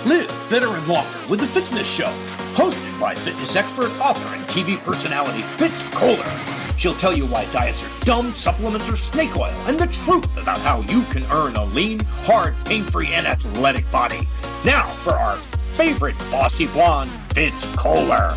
Live fitter and longer with the Fitzness Show, hosted by fitness expert, author, and TV personality Fitz Koehler. She'll tell you why diets are dumb, supplements are snake oil, and the truth about how you can earn a lean, hard, pain-free, and athletic body. Now for our favorite bossy blonde, Fitz Koehler.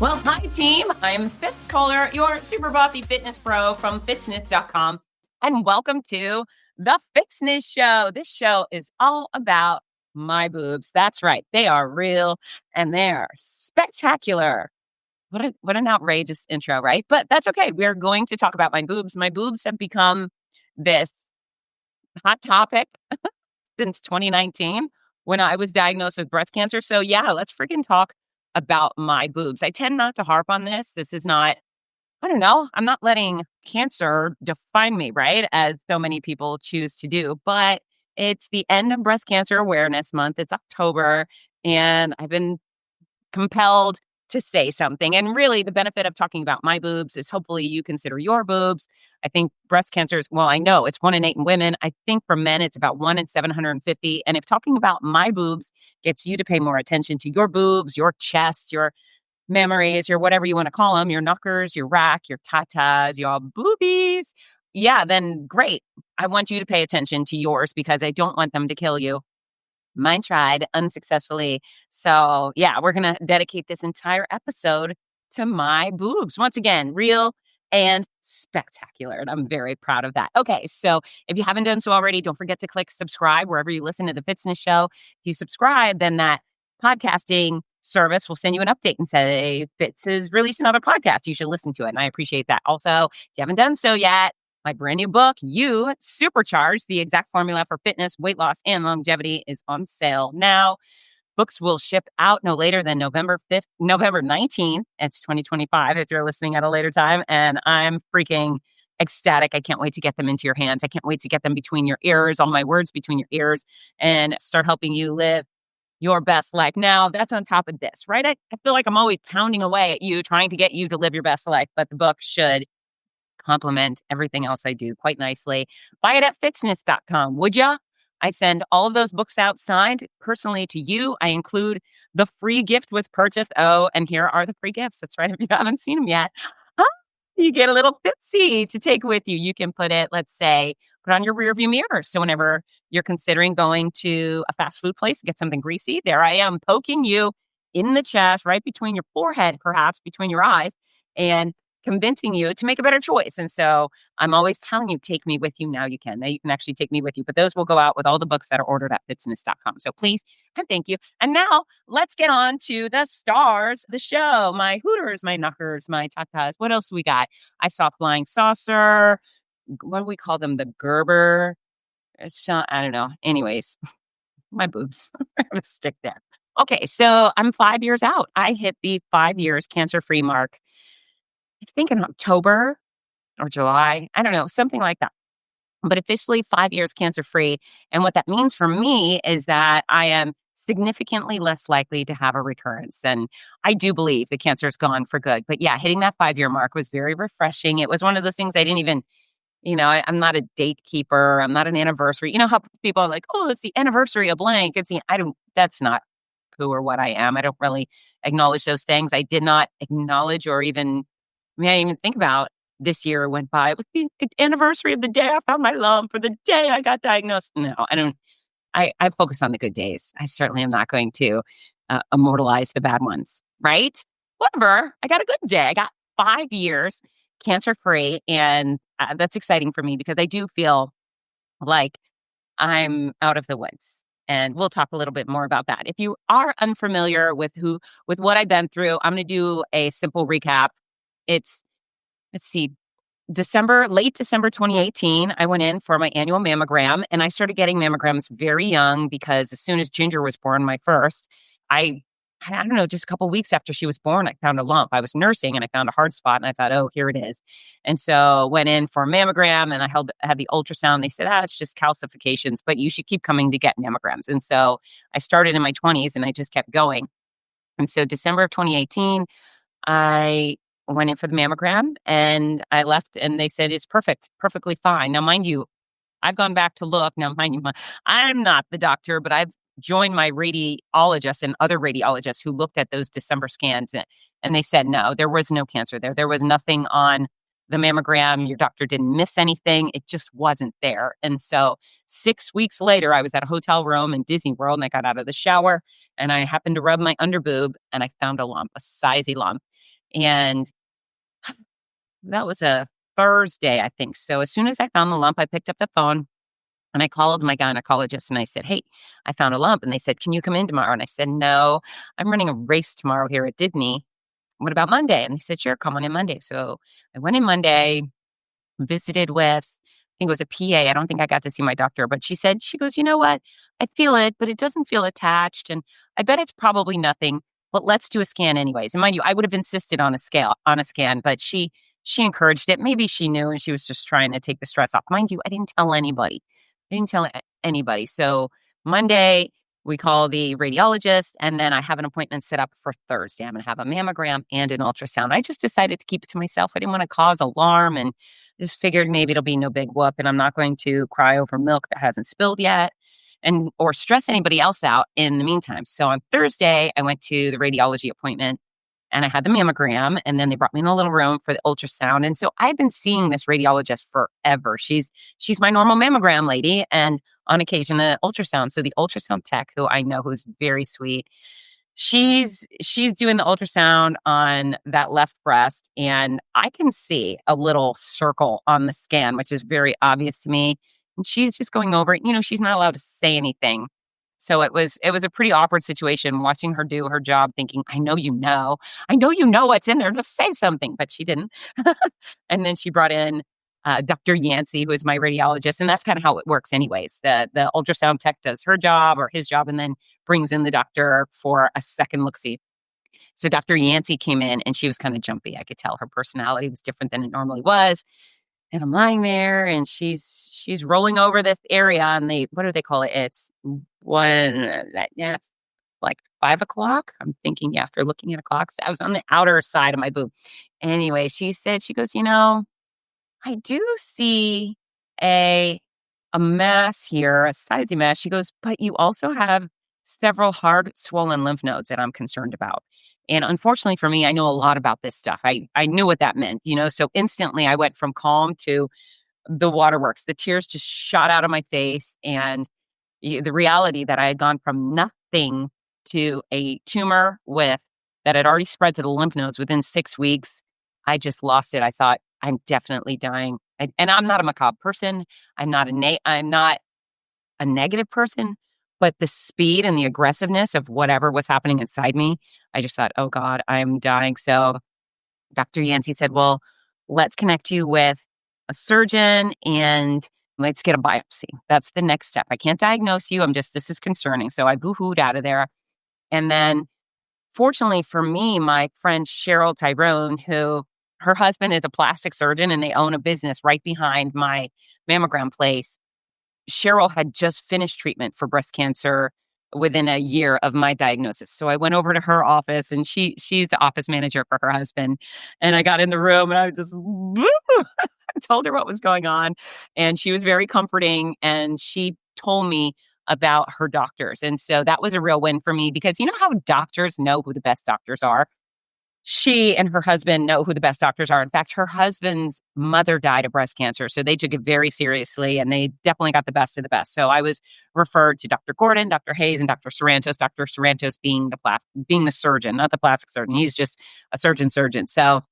Well, hi team. I'm Fitz Koehler, your super bossy fitness pro from fitzness.com, and welcome to the Fitzness Show. This show is all about my boobs. That's right. They are real and they are spectacular. What an outrageous intro, right? But that's okay. We're going to talk about my boobs. My boobs have become this hot topic since 2019 when I was diagnosed with breast cancer. So yeah, let's freaking talk about my boobs. I tend not to harp on this. This is not, I don't know, I'm not letting cancer define me, right? As so many people choose to do. But it's the end of Breast Cancer Awareness Month. It's October, and I've been compelled to say something. And really, the benefit of talking about my boobs is hopefully you consider your boobs. I think breast cancer is, well, I know it's 1 in 8 in women. I think for men, it's about 1 in 750. And if talking about my boobs gets you to pay more attention to your boobs, your chest, your memories, your whatever you want to call them, your knockers, your rack, your tatas, your boobies, yeah, then great. I want you to pay attention to yours because I don't want them to kill you. Mine tried unsuccessfully. So yeah, we're going to dedicate this entire episode to my boobs. Once again, real and spectacular. And I'm very proud of that. Okay, so if you haven't done so already, don't forget to click subscribe wherever you listen to the Fitzness Show. If you subscribe, then that podcasting service will send you an update and say, Fitz has released another podcast. You should listen to it. And I appreciate that. Also, if you haven't done so yet, my brand new book, You Supercharge, the exact formula for fitness, weight loss, and longevity is on sale now. Books will ship out no later than November 19th. It's 2025 if you're listening at a later time. And I'm freaking ecstatic. I can't wait to get them into your hands. I can't wait to get them between your ears, all my words between your ears, and start helping you live your best life. Now, that's on top of this, right? I feel like I'm always pounding away at you, trying to get you to live your best life, but the book should complement everything else I do quite nicely. Buy it at fitzness.com, would ya? I send all of those books out signed personally to you. I include the free gift with purchase. Oh, and here are the free gifts. That's right. If you haven't seen them yet, you get a little Fitzy to take with you. You can put it, let's say, put on your rearview mirror. So whenever you're considering going to a fast food place to get something greasy, there I am poking you in the chest, right between your forehead, perhaps between your eyes, and convincing you to make a better choice. And so I'm always telling you, take me with you. Now you can. Now you can actually take me with you. But those will go out with all the books that are ordered at fitzness.com. So please and thank you. And now let's get on to the stars, the show, my hooters, my knockers, my tatas. What else we got? I saw Flying Saucer. What do we call them? The Gerber. I don't know. Anyways, my boobs. I'm going to stick there. Okay. So I'm 5 years out. I hit the 5 years cancer-free mark. I think in October or July, I don't know, something like that. But officially 5 years cancer-free. And what that means for me is that I am significantly less likely to have a recurrence. And I do believe the cancer is gone for good. But yeah, hitting that 5-year mark was very refreshing. It was one of those things I didn't even, I'm not a date keeper. I'm not an anniversary. You know how people are like, oh, it's the anniversary of blank. That's not who or what I am. I don't really acknowledge those things. I did not acknowledge or even I didn't even think about this year went by. It was the anniversary of the day I found my love, for the day I got diagnosed. No, I don't. I focus on the good days. I certainly am not going to immortalize the bad ones, right? Whatever. I got a good day. I got 5 years cancer-free. And that's exciting for me because I do feel like I'm out of the woods. And we'll talk a little bit more about that. If you are unfamiliar with what I've been through, I'm going to do a simple recap. It's, let's see, late December 2018, I went in for my annual mammogram, and I started getting mammograms very young because as soon as Ginger was born, my first, I don't know, just a couple of weeks after she was born, I found a lump. I was nursing and I found a hard spot and I thought, oh, here it is. And so went in for a mammogram and I had the ultrasound. They said, it's just calcifications, but you should keep coming to get mammograms. And so I started in my 20s and I just kept going. And so December of 2018, I went in for the mammogram and I left and they said, it's perfectly fine. Now, mind you, I've gone back to look. Now, mind you, I'm not the doctor, but I've join my radiologist and other radiologists who looked at those December scans, and they said, no, there was no cancer there. There was nothing on the mammogram. Your doctor didn't miss anything. It just wasn't there. And so 6 weeks later, I was at a hotel room in Disney World, and I got out of the shower and I happened to rub my underboob and I found a lump, a sizey lump. And that was a Thursday, I think. So as soon as I found the lump, I picked up the phone and I called my gynecologist and I said, hey, I found a lump. And they said, can you come in tomorrow? And I said, no, I'm running a race tomorrow here at Disney. What about Monday? And they said, sure, come on in Monday. So I went in Monday, visited with, I think it was a PA. I don't think I got to see my doctor, but she goes, you know what? I feel it, but it doesn't feel attached. And I bet it's probably nothing, but let's do a scan anyways. And mind you, I would have insisted on a scan, but she encouraged it. Maybe she knew and she was just trying to take the stress off. Mind you, I didn't tell anybody. So Monday, we call the radiologist, and then I have an appointment set up for Thursday. I'm going to have a mammogram and an ultrasound. I just decided to keep it to myself. I didn't want to cause alarm and just figured maybe it'll be no big whoop, and I'm not going to cry over milk that hasn't spilled yet or stress anybody else out in the meantime. So on Thursday, I went to the radiology appointment and I had the mammogram, and then they brought me in a little room for the ultrasound. And so I've been seeing this radiologist forever. She's my normal mammogram lady, and on occasion the ultrasound. So the ultrasound tech, who I know, who's very sweet, she's doing the ultrasound on that left breast, and I can see a little circle on the scan, which is very obvious to me. And she's just going over it. She's not allowed to say anything. So it was a pretty awkward situation watching her do her job, thinking, I know you know what's in there. Just say something. But she didn't. And then she brought in Dr. Yancey, who is my radiologist. And that's kind of how it works anyways. The ultrasound tech does her job or his job and then brings in the doctor for a second look-see. So Dr. Yancey came in and she was kind of jumpy. I could tell her personality was different than it normally was. And I'm lying there and she's rolling over this area and what do they call it? It's like 5 o'clock. I'm thinking, after looking at a clock, I was on the outer side of my boob. Anyway, she goes, I do see a mass here, a sizey mass. She goes, but you also have several hard swollen lymph nodes that I'm concerned about. And unfortunately for me, I know a lot about this stuff. I knew what that meant, so instantly I went from calm to the waterworks. The tears just shot out of my face. And the reality that I had gone from nothing to a tumor that had already spread to the lymph nodes within 6 weeks, I just lost it. I thought, I'm definitely dying. And I'm not a macabre person. I'm not a negative person. But the speed and the aggressiveness of whatever was happening inside me, I just thought, oh God, I'm dying. So Dr. Yancey said, well, let's connect you with a surgeon and let's get a biopsy. That's the next step. I can't diagnose you. This is concerning. So I boo-hooed out of there. And then fortunately for me, my friend Cheryl Tyrone, who her husband is a plastic surgeon and they own a business right behind my mammogram place, Cheryl had just finished treatment for breast cancer within a year of my diagnosis. So I went over to her office and she's the office manager for her husband. And I got in the room and I was just, I told her what was going on. And she was very comforting. And she told me about her doctors. And so that was a real win for me because you know how doctors know who the best doctors are? She and her husband know who the best doctors are. In fact, her husband's mother died of breast cancer. So they took it very seriously and they definitely got the best of the best. So I was referred to Dr. Gordon, Dr. Hayes, and Dr. Sorrentos. Dr. Sorrentos being the surgeon, not the plastic surgeon. He's just a surgeon. So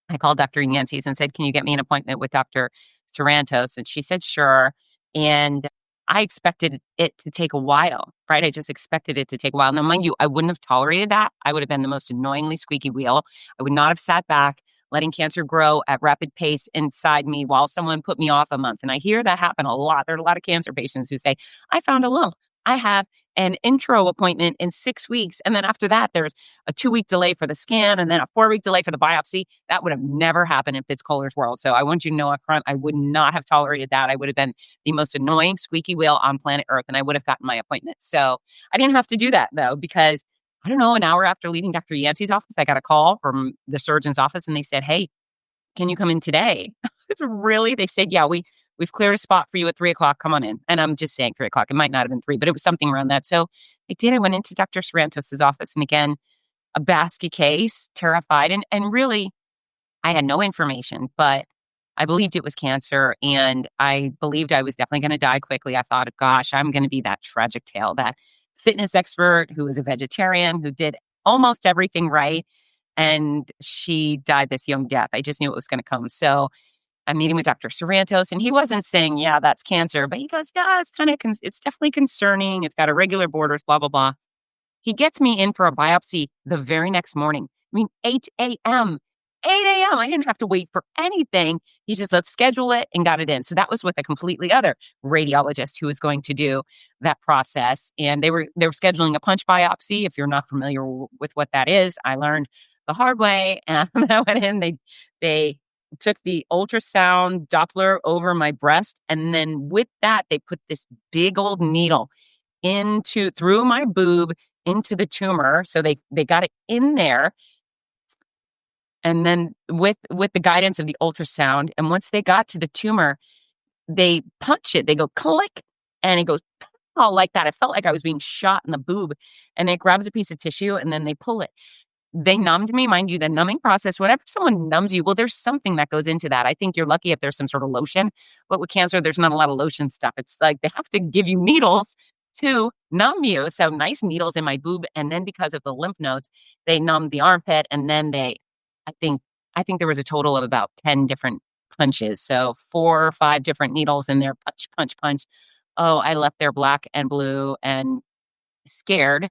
I called Dr. Yancey's and said, can you get me an appointment with Dr. Sorrentos? And she said, sure. And I expected it to take a while, right? I just expected it to take a while. Now, mind you, I wouldn't have tolerated that. I would have been the most annoyingly squeaky wheel. I would not have sat back, letting cancer grow at rapid pace inside me while someone put me off a month. And I hear that happen a lot. There are a lot of cancer patients who say, I found a lump. I have an intro appointment in 6 weeks. And then after that, there's a 2-week delay for the scan and then a 4-week delay for the biopsy. That would have never happened in Fitz Koehler's world. So I want you to know up front, I would not have tolerated that. I would have been the most annoying squeaky wheel on planet Earth and I would have gotten my appointment. So I didn't have to do that though, because I don't know, an hour after leaving Dr. Yancey's office, I got a call from the surgeon's office and they said, hey, can you come in today? It's really, they said, yeah, we we've cleared a spot for you at 3:00. Come on in. And I'm just saying 3:00. It might not have been 3, but it was something around that. So I did. I went into Dr. Sorrentos's office. And again, a basket case, terrified. And really, I had no information, but I believed it was cancer. And I believed I was definitely going to die quickly. I thought, gosh, I'm going to be that tragic tale, that fitness expert who was a vegetarian, who did almost everything right. And she died this young death. I just knew it was going to come. So I'm meeting with Dr. Sorrentos, and he wasn't saying, yeah, that's cancer, but he goes, yeah, it's kind of, it's definitely concerning. It's got irregular borders, blah, blah, blah. He gets me in for a biopsy the very next morning. I mean, 8 a.m. 8 a.m. I didn't have to wait for anything. He just, let's schedule it, and got it in. So that was with a completely other radiologist who was going to do that process. And they were scheduling a punch biopsy. If you're not familiar with what that is, I learned the hard way. And I went in, they took the ultrasound Doppler over my breast. And then with that, they put this big old needle through my boob into the tumor. So they got it in there. And then with the guidance of the ultrasound, and once they got to the tumor, they punch it. They go click, and it goes all like that. It felt like I was being shot in the boob. And it grabs a piece of tissue, and then they pull it. They numbed me, mind you, the numbing process, whenever someone numbs you, well, there's something that goes into that. I think you're lucky if there's some sort of lotion, but with cancer, there's not a lot of lotion stuff. It's like they have to give you needles to numb you. So nice needles in my boob. And then because of the lymph nodes, they numbed the armpit. And then I think there was a total of about 10 different punches. So 4 or 5 different needles in there, punch, punch, punch. Oh, I left there black and blue and scared.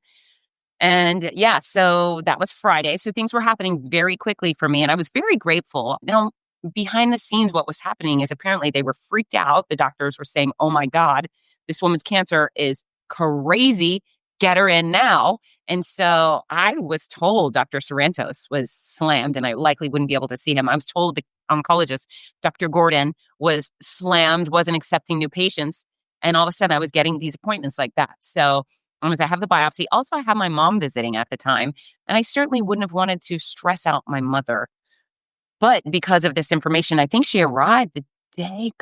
And yeah, so that was Friday. So things were happening very quickly for me. And I was very grateful. Now, behind the scenes, what was happening is apparently they were freaked out. The doctors were saying, oh my God, this woman's cancer is crazy. Get her in now. And so I was told Dr. Sorrentos was slammed and I likely wouldn't be able to see him. I was told the oncologist, Dr. Gordon, was slammed, wasn't accepting new patients. And all of a sudden I was getting these appointments like that. So I have the biopsy. Also, I had my mom visiting at the time, and I certainly wouldn't have wanted to stress out my mother. But because of this information, I think she arrived the day,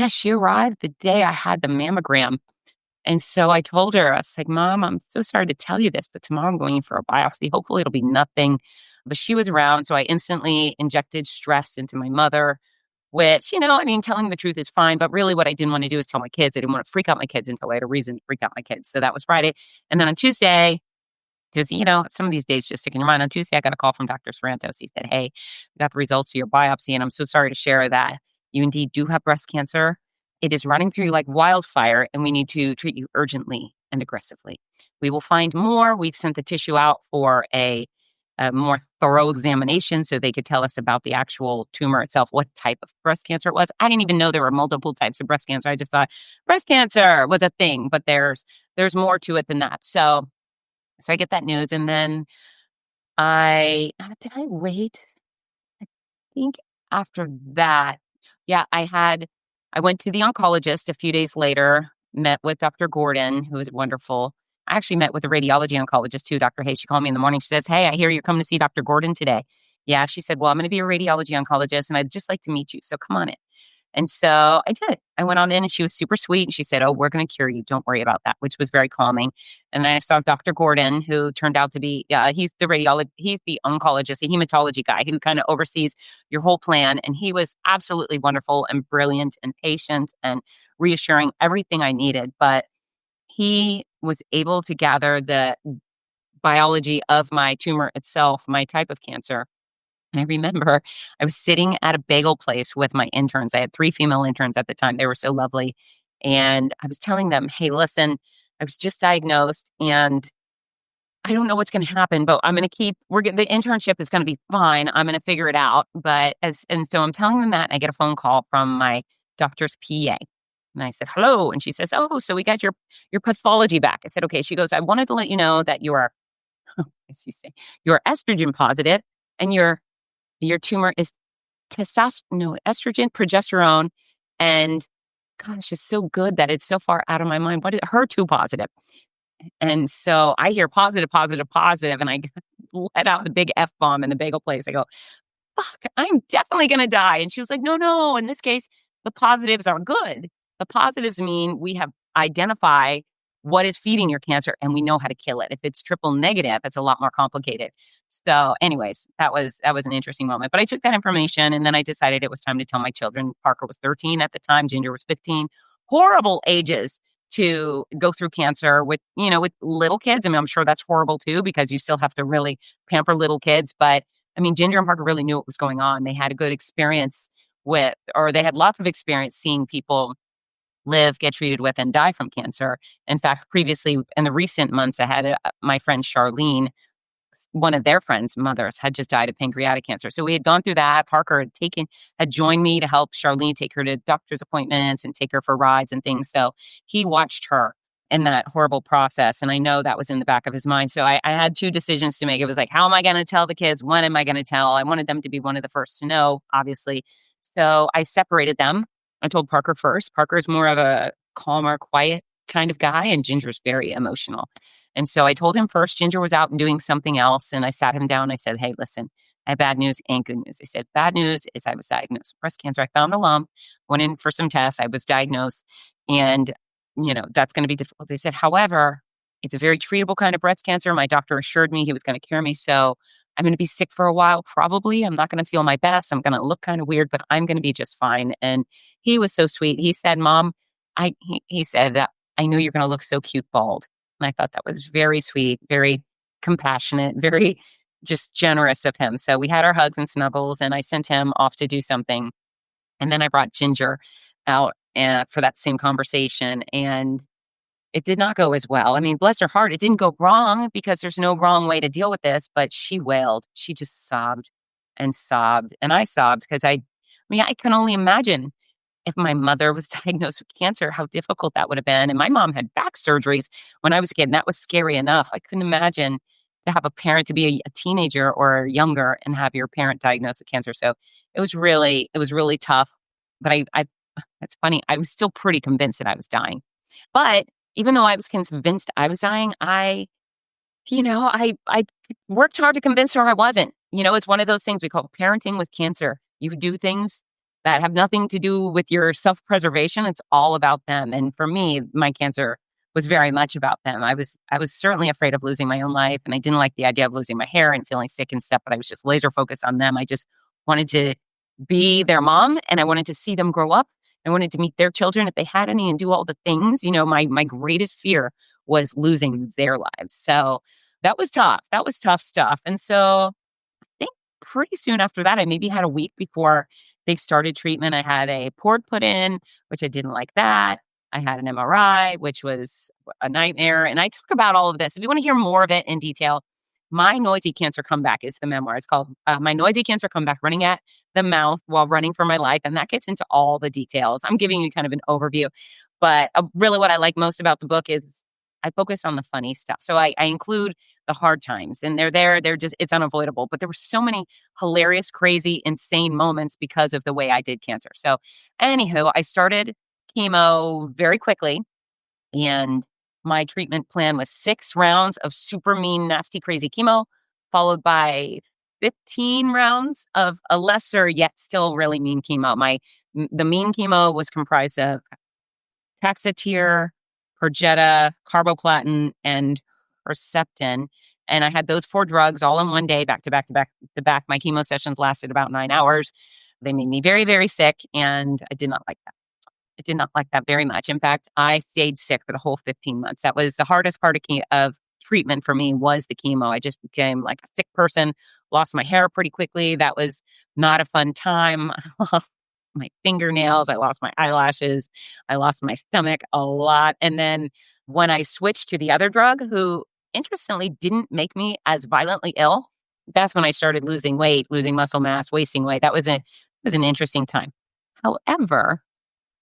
she arrived the day I had the mammogram. And so I told her, I was like, Mom, I'm so sorry to tell you this, but tomorrow I'm going in for a biopsy. Hopefully it'll be nothing. But she was around, so I instantly injected stress into my mother, which, telling the truth is fine. But really what I didn't want to do is tell my kids. I didn't want to freak out my kids until I had a reason to freak out my kids. So that was Friday. And then on Tuesday, because, some of these days just stick in your mind. On Tuesday, I got a call from Dr. Sorrentos. He said, hey, we got the results of your biopsy. And I'm so sorry to share that you indeed do have breast cancer. It is running through you like wildfire, and we need to treat you urgently and aggressively. We will find more. We've sent the tissue out for a more thorough examination so they could tell us about the actual tumor itself, what type of breast cancer it was. I didn't even know there were multiple types of breast cancer. I just thought breast cancer was a thing, but there's more to it than that. So I get that news, and then did I wait? I think after that, yeah, I went to the oncologist a few days later, met with Dr. Gordon, who was wonderful. I actually met with a radiology oncologist too, Dr. Hay. She called me in the morning. She says, hey, I hear you're coming to see Dr. Gordon today. Yeah, she said, well, I'm going to be a radiology oncologist and I'd just like to meet you. So come on in. And so I did. I went on in and she was super sweet. And she said, oh, we're going to cure you. Don't worry about that, which was very calming. And then I saw Dr. Gordon, who turned out to be, he's the oncologist, the hematology guy who kind of oversees your whole plan. And he was absolutely wonderful and brilliant and patient and reassuring, everything I needed. But he was able to gather the biology of my tumor itself, my type of cancer. And I remember I was sitting at a bagel place with my interns. I had 3 female interns at the time. They were so lovely. And I was telling them, hey, listen, I was just diagnosed and I don't know what's going to happen, but I'm going to the internship is going to be fine. I'm going to figure it out. And so I'm telling them that, and I get a phone call from my doctor's PA. And I said, hello. And she says, oh, so we got your pathology back. I said, okay. She goes, I wanted to let you know that you're estrogen positive and your tumor is estrogen, progesterone. And gosh, it's so good that it's so far out of my mind. What is HER2 positive? And so I hear positive, positive, positive. And I let out the big F-bomb in the bagel place. I go, fuck, I'm definitely going to die. And she was like, no, in this case, the positives are good. The positives mean we have identified what is feeding your cancer and we know how to kill it. If it's triple negative, it's a lot more complicated. So anyways, that was an interesting moment. But I took that information and then I decided it was time to tell my children. Parker was 13 at the time, Ginger was 15. Horrible ages to go through cancer with little kids. I mean, I'm sure that's horrible too, because you still have to really pamper little kids. But I mean, Ginger and Parker really knew what was going on. They had a good experience they had lots of experience seeing people live, get treated with, and die from cancer. In fact, previously in the recent months, I had my friend Charlene, one of their friends' mothers had just died of pancreatic cancer. So we had gone through that. Parker had joined me to help Charlene take her to doctor's appointments and take her for rides and things. So he watched her in that horrible process. And I know that was in the back of his mind. So I had two decisions to make. It was like, how am I going to tell the kids? When am I going to tell? I wanted them to be one of the first to know, obviously. So I separated them. I told Parker first. Parker's more of a calmer, quiet kind of guy, and Ginger's very emotional. And so I told him first. Ginger was out and doing something else. And I sat him down. I said, hey, listen, I have bad news and good news. I said, bad news is I was diagnosed with breast cancer. I found a lump, went in for some tests. I was diagnosed. And, that's going to be difficult. They said, however, it's a very treatable kind of breast cancer. My doctor assured me he was going to cure me. So I'm going to be sick for a while, probably. I'm not going to feel my best. I'm going to look kind of weird, but I'm going to be just fine. And he was so sweet. He said, Mom, he said, I knew you're going to look so cute bald. And I thought that was very sweet, very compassionate, very just generous of him. So we had our hugs and snuggles, and I sent him off to do something. And then I brought Ginger out for that same conversation. And it did not go as well. I mean, bless her heart, it didn't go wrong because there's no wrong way to deal with this, but she wailed. She just sobbed and sobbed. And I sobbed because I can only imagine if my mother was diagnosed with cancer, how difficult that would have been. And my mom had back surgeries when I was a kid, and that was scary enough. I couldn't imagine to have a parent, to be a teenager or younger and have your parent diagnosed with cancer. So it was really tough. But it's funny, I was still pretty convinced that I was dying. But even though I was convinced I was dying, I worked hard to convince her I wasn't. It's one of those things we call parenting with cancer. You do things that have nothing to do with your self-preservation. It's all about them. And for me, my cancer was very much about them. I was certainly afraid of losing my own life, and I didn't like the idea of losing my hair and feeling sick and stuff, but I was just laser focused on them. I just wanted to be their mom, and I wanted to see them grow up. I wanted to meet their children if they had any and do all the things. My greatest fear was losing their lives. So that was tough. That was tough stuff. And so I think pretty soon after that, I maybe had a week before they started treatment. I had a port put in, which I didn't like that. I had an MRI, which was a nightmare. And I talk about all of this. If you want to hear more of it in detail, My Noisy Cancer Comeback is the memoir. It's called My Noisy Cancer Comeback, Running at the Mouth While Running for My Life. And that gets into all the details. I'm giving you kind of an overview. But really what I like most about the book is I focus on the funny stuff. So I include the hard times, and it's unavoidable. But there were so many hilarious, crazy, insane moments because of the way I did cancer. So anywho, I started chemo very quickly, and my treatment plan was 6 rounds of super mean, nasty, crazy chemo, followed by 15 rounds of a lesser yet still really mean chemo. The mean chemo was comprised of Taxotere, Perjeta, carboplatin, and Herceptin. And I had those 4 drugs all in one day, back to back to back to back. My chemo sessions lasted about 9 hours. They made me very, very sick, and I did not like that. I did not like that very much. In fact, I stayed sick for the whole 15 months. That was the hardest part of treatment for me, was the chemo. I just became like a sick person, lost my hair pretty quickly. That was not a fun time. I lost my fingernails. I lost my eyelashes. I lost my stomach a lot. And then when I switched to the other drug, who interestingly didn't make me as violently ill, that's when I started losing weight, losing muscle mass, wasting weight. That was an interesting time. However,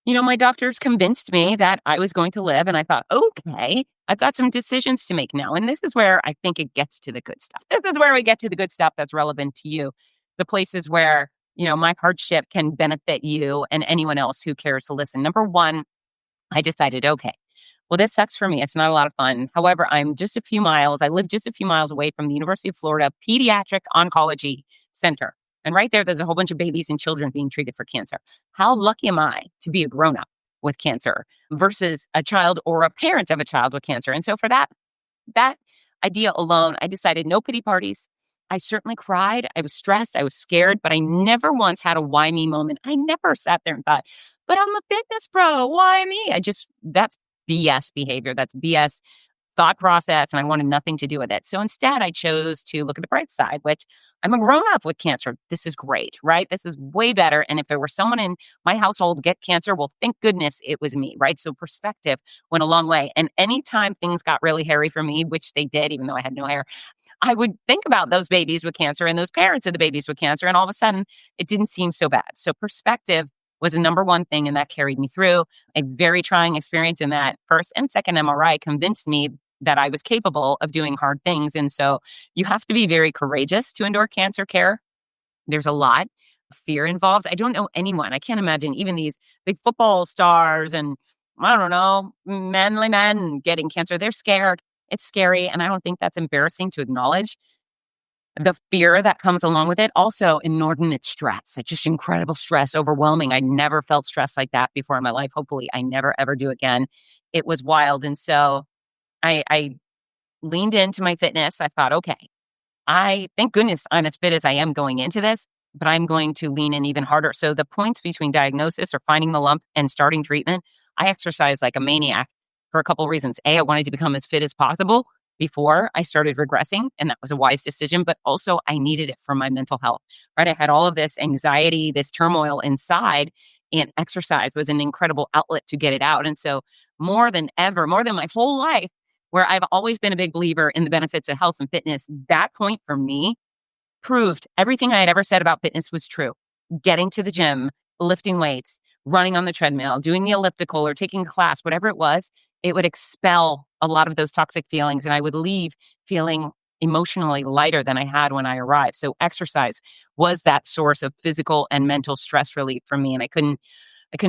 my doctors convinced me that I was going to live, and I thought, okay, I've got some decisions to make now. And this is where I think it gets to the good stuff. This is where we get to the good stuff that's relevant to you. The places where, my hardship can benefit you and anyone else who cares to listen. Number one, I decided, okay, well, this sucks for me. It's not a lot of fun. However, I live just a few miles away from the University of Florida Pediatric Oncology Center. And right there's a whole bunch of babies and children being treated for cancer. How lucky am I to be a grown up with cancer versus a child or a parent of a child with cancer? And so for that idea alone, I decided no pity parties. I certainly cried. I was stressed. I was scared, but I never once had a why me moment. I never sat there and thought, but I'm a fitness pro. Why me? That's BS behavior. That's BS thought process. And I wanted nothing to do with it. So instead, I chose to look at the bright side, which I'm a grown up with cancer. This is great, right? This is way better. And if there were someone in my household get cancer, well, thank goodness it was me, right? So perspective went a long way. And anytime things got really hairy for me, which they did, even though I had no hair, I would think about those babies with cancer and those parents of the babies with cancer. And all of a sudden, it didn't seem so bad. So perspective was the number one thing. And that carried me through a very trying experience in that first and second MRI convinced me that I was capable of doing hard things. And so you have to be very courageous to endure cancer care. There's a lot of fear involved. I don't know anyone. I can't imagine even these big football stars and I don't know, manly men getting cancer. They're scared. It's scary. And I don't think that's embarrassing to acknowledge. The fear that comes along with it, also inordinate stress. It's just incredible stress, overwhelming. I never felt stress like that before in my life. Hopefully I never, ever do again. It was wild. And so I leaned into my fitness. I thought, okay, thank goodness I'm as fit as I am going into this, but I'm going to lean in even harder. So the points between diagnosis or finding the lump and starting treatment, I exercised like a maniac for a couple of reasons. A, I wanted to become as fit as possible before I started regressing, and that was a wise decision, but also I needed it for my mental health, right? I had all of this anxiety, this turmoil inside, and exercise was an incredible outlet to get it out. And so more than ever, more than my whole life, where I've always been a big believer in the benefits of health and fitness, that point for me proved everything I had ever said about fitness was true. Getting to the gym, lifting weights, running on the treadmill, doing the elliptical or taking a class, whatever it was, it would expel a lot of those toxic feelings. And I would leave feeling emotionally lighter than I had when I arrived. So exercise was that source of physical and mental stress relief for me. And I couldn't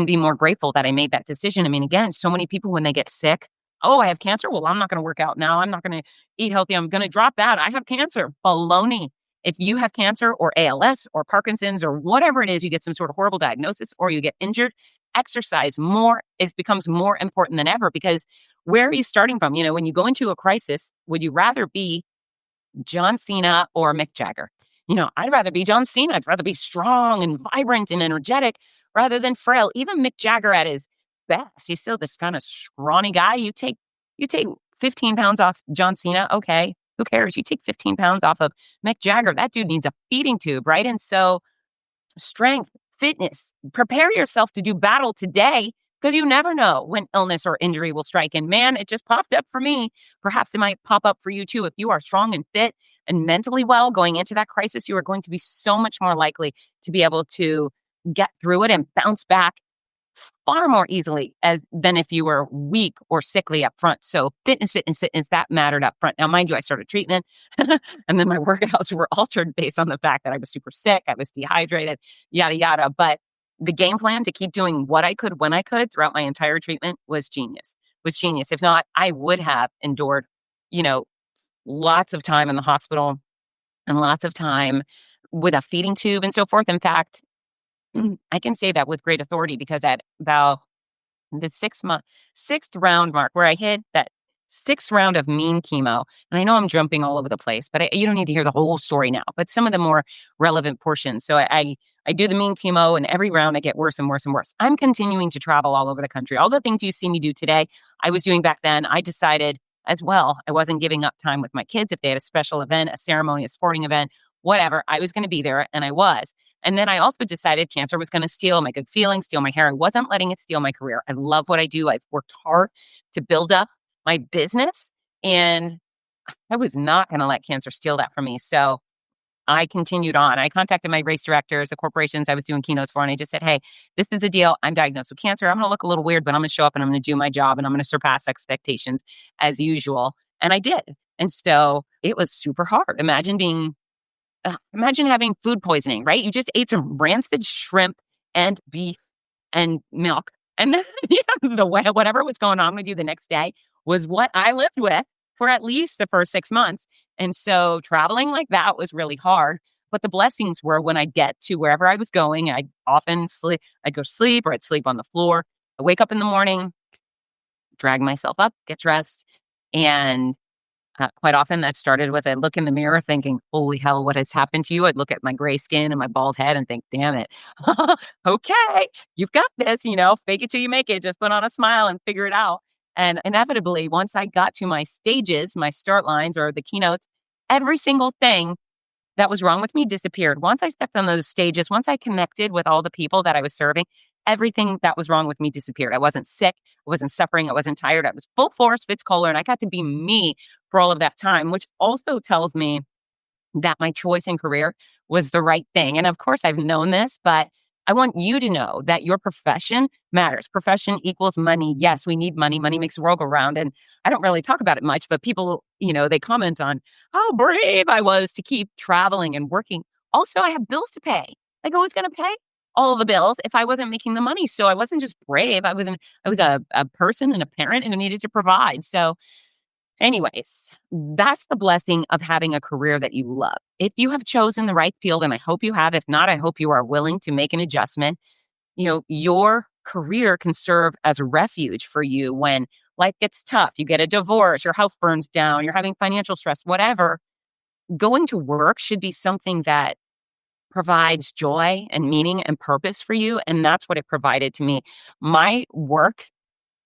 be more grateful that I made that decision. I mean, again, so many people when they get sick, oh, I have cancer. Well, I'm not going to work out now. I'm not going to eat healthy. I'm going to drop that. I have cancer. Baloney. If you have cancer or ALS or Parkinson's or whatever it is, you get some sort of horrible diagnosis or you get injured, exercise it becomes more important than ever because where are you starting from? You know, when you go into a crisis, would you rather be John Cena or Mick Jagger? You know, I'd rather be John Cena. I'd rather be strong and vibrant and energetic rather than frail. Even Mick Jagger at his best, he's still this kind of scrawny guy. You take 15 pounds off John Cena. Okay, who cares? You take 15 pounds off of Mick Jagger. That dude needs a feeding tube, right? And so strength, fitness, prepare yourself to do battle today because you never know when illness or injury will strike. And man, it just popped up for me. Perhaps it might pop up for you too. If you are strong and fit and mentally well going into that crisis, you are going to be so much more likely to be able to get through it and bounce back far more easily than if you were weak or sickly up front. So fitness, that mattered up front. Now, mind you, I started treatment and then my workouts were altered based on the fact that I was super sick. I was dehydrated, yada, yada. But the game plan to keep doing what I could when I could throughout my entire treatment was genius. If not, I would have endured, lots of time in the hospital and lots of time with a feeding tube and so forth. In fact, I can say that with great authority because at about the sixth round mark where I hit that sixth round of mean chemo, and I know I'm jumping all over the place, but you don't need to hear the whole story now, but some of the more relevant portions. So I do the mean chemo and every round I get worse and worse and worse. I'm continuing to travel all over the country. All the things you see me do today, I was doing back then. I decided as well, I wasn't giving up time with my kids. If they had a special event, a ceremony, a sporting event, whatever, I was going to be there and I was. And then I also decided cancer was going to steal my good feelings, steal my hair. I wasn't letting it steal my career. I love what I do. I've worked hard to build up my business and I was not going to let cancer steal that from me. So I continued on. I contacted my race directors, the corporations I was doing keynotes for, and I just said, hey, this is the deal. I'm diagnosed with cancer. I'm going to look a little weird, but I'm going to show up and I'm going to do my job and I'm going to surpass expectations as usual. And I did. And so it was super hard. Imagine having food poisoning, right? You just ate some rancid shrimp and beef and milk. And then whatever was going on with you the next day was what I lived with for at least the first 6 months. And so traveling like that was really hard. But the blessings were when I'd get to wherever I was going, I'd often sleep, I'd go sleep or I'd sleep on the floor. I wake up in the morning, drag myself up, get dressed. And quite often that started with a look in the mirror thinking, holy hell, what has happened to you? I'd look at my gray skin and my bald head and think, damn it. Okay, you've got this, fake it till you make it. Just put on a smile and figure it out. And inevitably, once I got to my stages, my start lines or the keynotes, every single thing that was wrong with me disappeared. Once I stepped on those stages, once I connected with all the people that I was serving, everything that was wrong with me disappeared. I wasn't sick. I wasn't suffering. I wasn't tired. I was full force Fitz Koehler, and I got to be me for all of that time, which also tells me that my choice in career was the right thing. And of course, I've known this, but I want you to know that your profession matters. Profession equals money. Yes, we need money. Money makes the world go round. And I don't really talk about it much, but people, they comment on how brave I was to keep traveling and working. Also, I have bills to pay. Like, who was going to pay all the bills if I wasn't making the money? So I wasn't just brave. I was a person and a parent who needed to provide. So anyways, that's the blessing of having a career that you love. If you have chosen the right field, and I hope you have, if not, I hope you are willing to make an adjustment. Your career can serve as a refuge for you when life gets tough. You get a divorce, your house burns down, you're having financial stress, whatever. Going to work should be something that provides joy and meaning and purpose for you. And that's what it provided to me. My work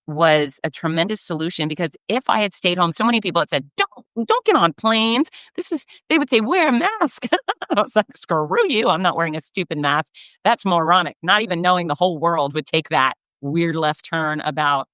was a tremendous solution because if I had stayed home, so many people had said, don't get on planes. They would say, wear a mask. I was like, screw you. I'm not wearing a stupid mask. That's moronic. Not even knowing the whole world would take that weird left turn about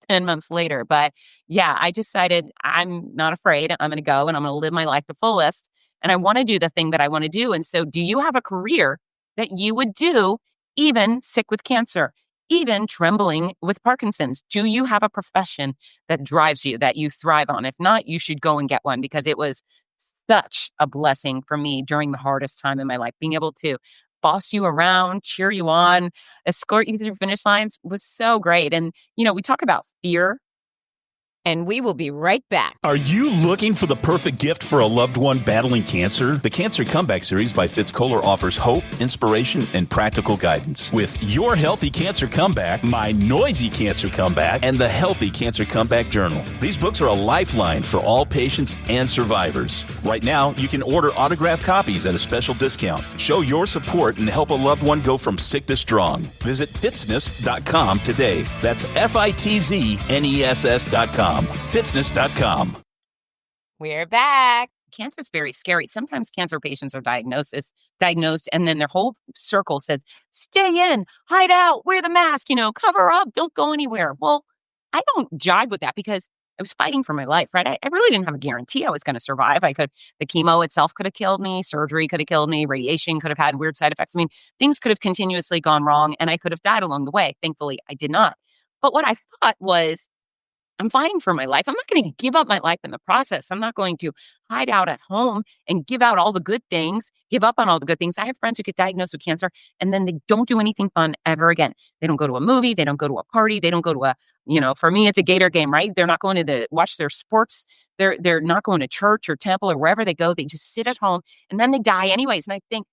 10 months later. But yeah, I decided I'm not afraid. I'm going to go and I'm going to live my life the fullest. And I want to do the thing that I want to do. And so do you have a career that you would do even sick with cancer? Even trembling with Parkinson's? Do you have a profession that drives you, that you thrive on? If not, you should go and get one because it was such a blessing for me during the hardest time in my life. Being able to boss you around, cheer you on, escort you through finish lines was so great. And, we talk about fear. And we will be right back. Are you looking for the perfect gift for a loved one battling cancer? The Cancer Comeback series by Fitz Koehler offers hope, inspiration, and practical guidance. With Your Healthy Cancer Comeback, My Noisy Cancer Comeback, and The Healthy Cancer Comeback Journal. These books are a lifeline for all patients and survivors. Right now, you can order autographed copies at a special discount. Show your support and help a loved one go from sick to strong. Visit fitzness.com today. That's fitzness.com. Fitzness.com. We're back. Cancer is very scary. Sometimes cancer patients are diagnosed, and then their whole circle says, stay in, hide out, wear the mask, cover up, don't go anywhere. Well, I don't jive with that because I was fighting for my life, right? I really didn't have a guarantee I was going to survive. The chemo itself could have killed me. Surgery could have killed me. Radiation could have had weird side effects. I mean, things could have continuously gone wrong and I could have died along the way. Thankfully, I did not. But what I thought was, I'm fighting for my life. I'm not going to give up my life in the process. I'm not going to hide out at home and give out all the good things, give up on all the good things. I have friends who get diagnosed with cancer and then they don't do anything fun ever again. They don't go to a movie. They don't go to a party. They don't go to for me, it's a Gator game, right? They're not going to watch their sports. They're not going to church or temple or wherever they go. They just sit at home and then they die anyways. And I think,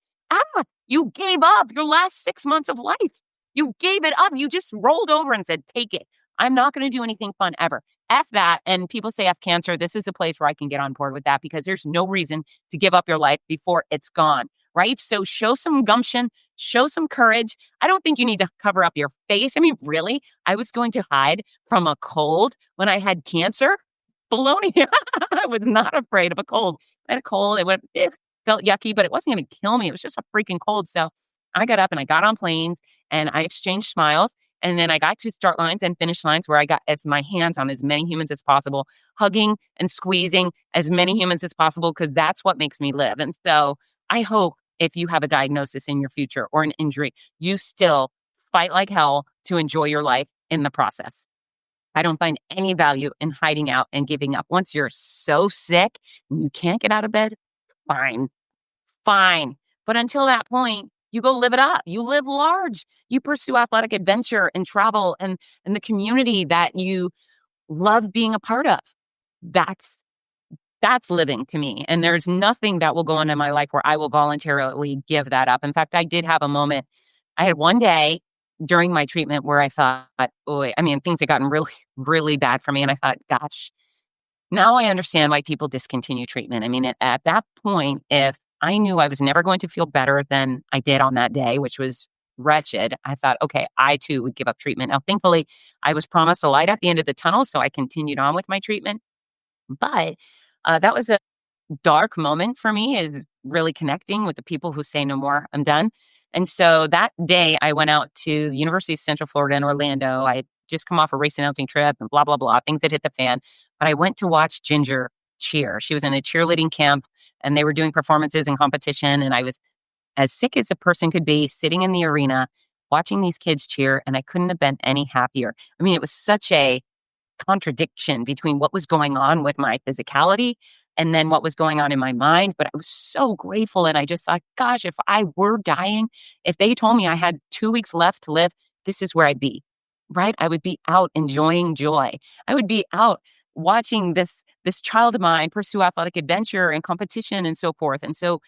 you gave up your last 6 months of life. You gave it up. You just rolled over and said, take it. I'm not going to do anything fun ever. F that. And people say F cancer. This is a place where I can get on board with that because there's no reason to give up your life before it's gone, right? So show some gumption, show some courage. I don't think you need to cover up your face. I mean, really? I was going to hide from a cold when I had cancer? Baloney. I was not afraid of a cold. I had a cold. It felt yucky, but it wasn't going to kill me. It was just a freaking cold. So I got up and I got on planes and I exchanged smiles. And then I got to start lines and finish lines where I got my hands on as many humans as possible, hugging and squeezing as many humans as possible, because that's what makes me live. And so I hope if you have a diagnosis in your future or an injury, you still fight like hell to enjoy your life in the process. I don't find any value in hiding out and giving up. Once you're so sick and you can't get out of bed, fine. But until that point, you go live it up. You live large. You pursue athletic adventure and travel and the community that you love being a part of. That's That's living to me. And there's nothing that will go on in my life where I will voluntarily give that up. In fact, I did have a moment. I had one day during my treatment where I thought, oh, I mean, things had gotten really, really bad for me. And I thought, gosh, now I understand why people discontinue treatment. I mean, at that point, if I knew I was never going to feel better than I did on that day, which was wretched, I thought, okay, I too would give up treatment. Now, thankfully, I was promised a light at the end of the tunnel, so I continued on with my treatment. But that was a dark moment for me, is really connecting with the people who say no more, I'm done. And so that day I went out to the University of Central Florida in Orlando. I had just come off a race announcing trip and blah, blah, blah. Things had hit the fan. But I went to watch Ginger cheer. She was in a cheerleading camp and they were doing performances and competition. And I was as sick as a person could be, sitting in the arena, watching these kids cheer. And I couldn't have been any happier. I mean, it was such a contradiction between what was going on with my physicality and then what was going on in my mind. But I was so grateful. And I just thought, gosh, if I were dying, if they told me I had 2 weeks left to live, this is where I'd be, right? I would be out enjoying joy. I would be out watching this child of mine pursue athletic adventure and competition and so forth. And so,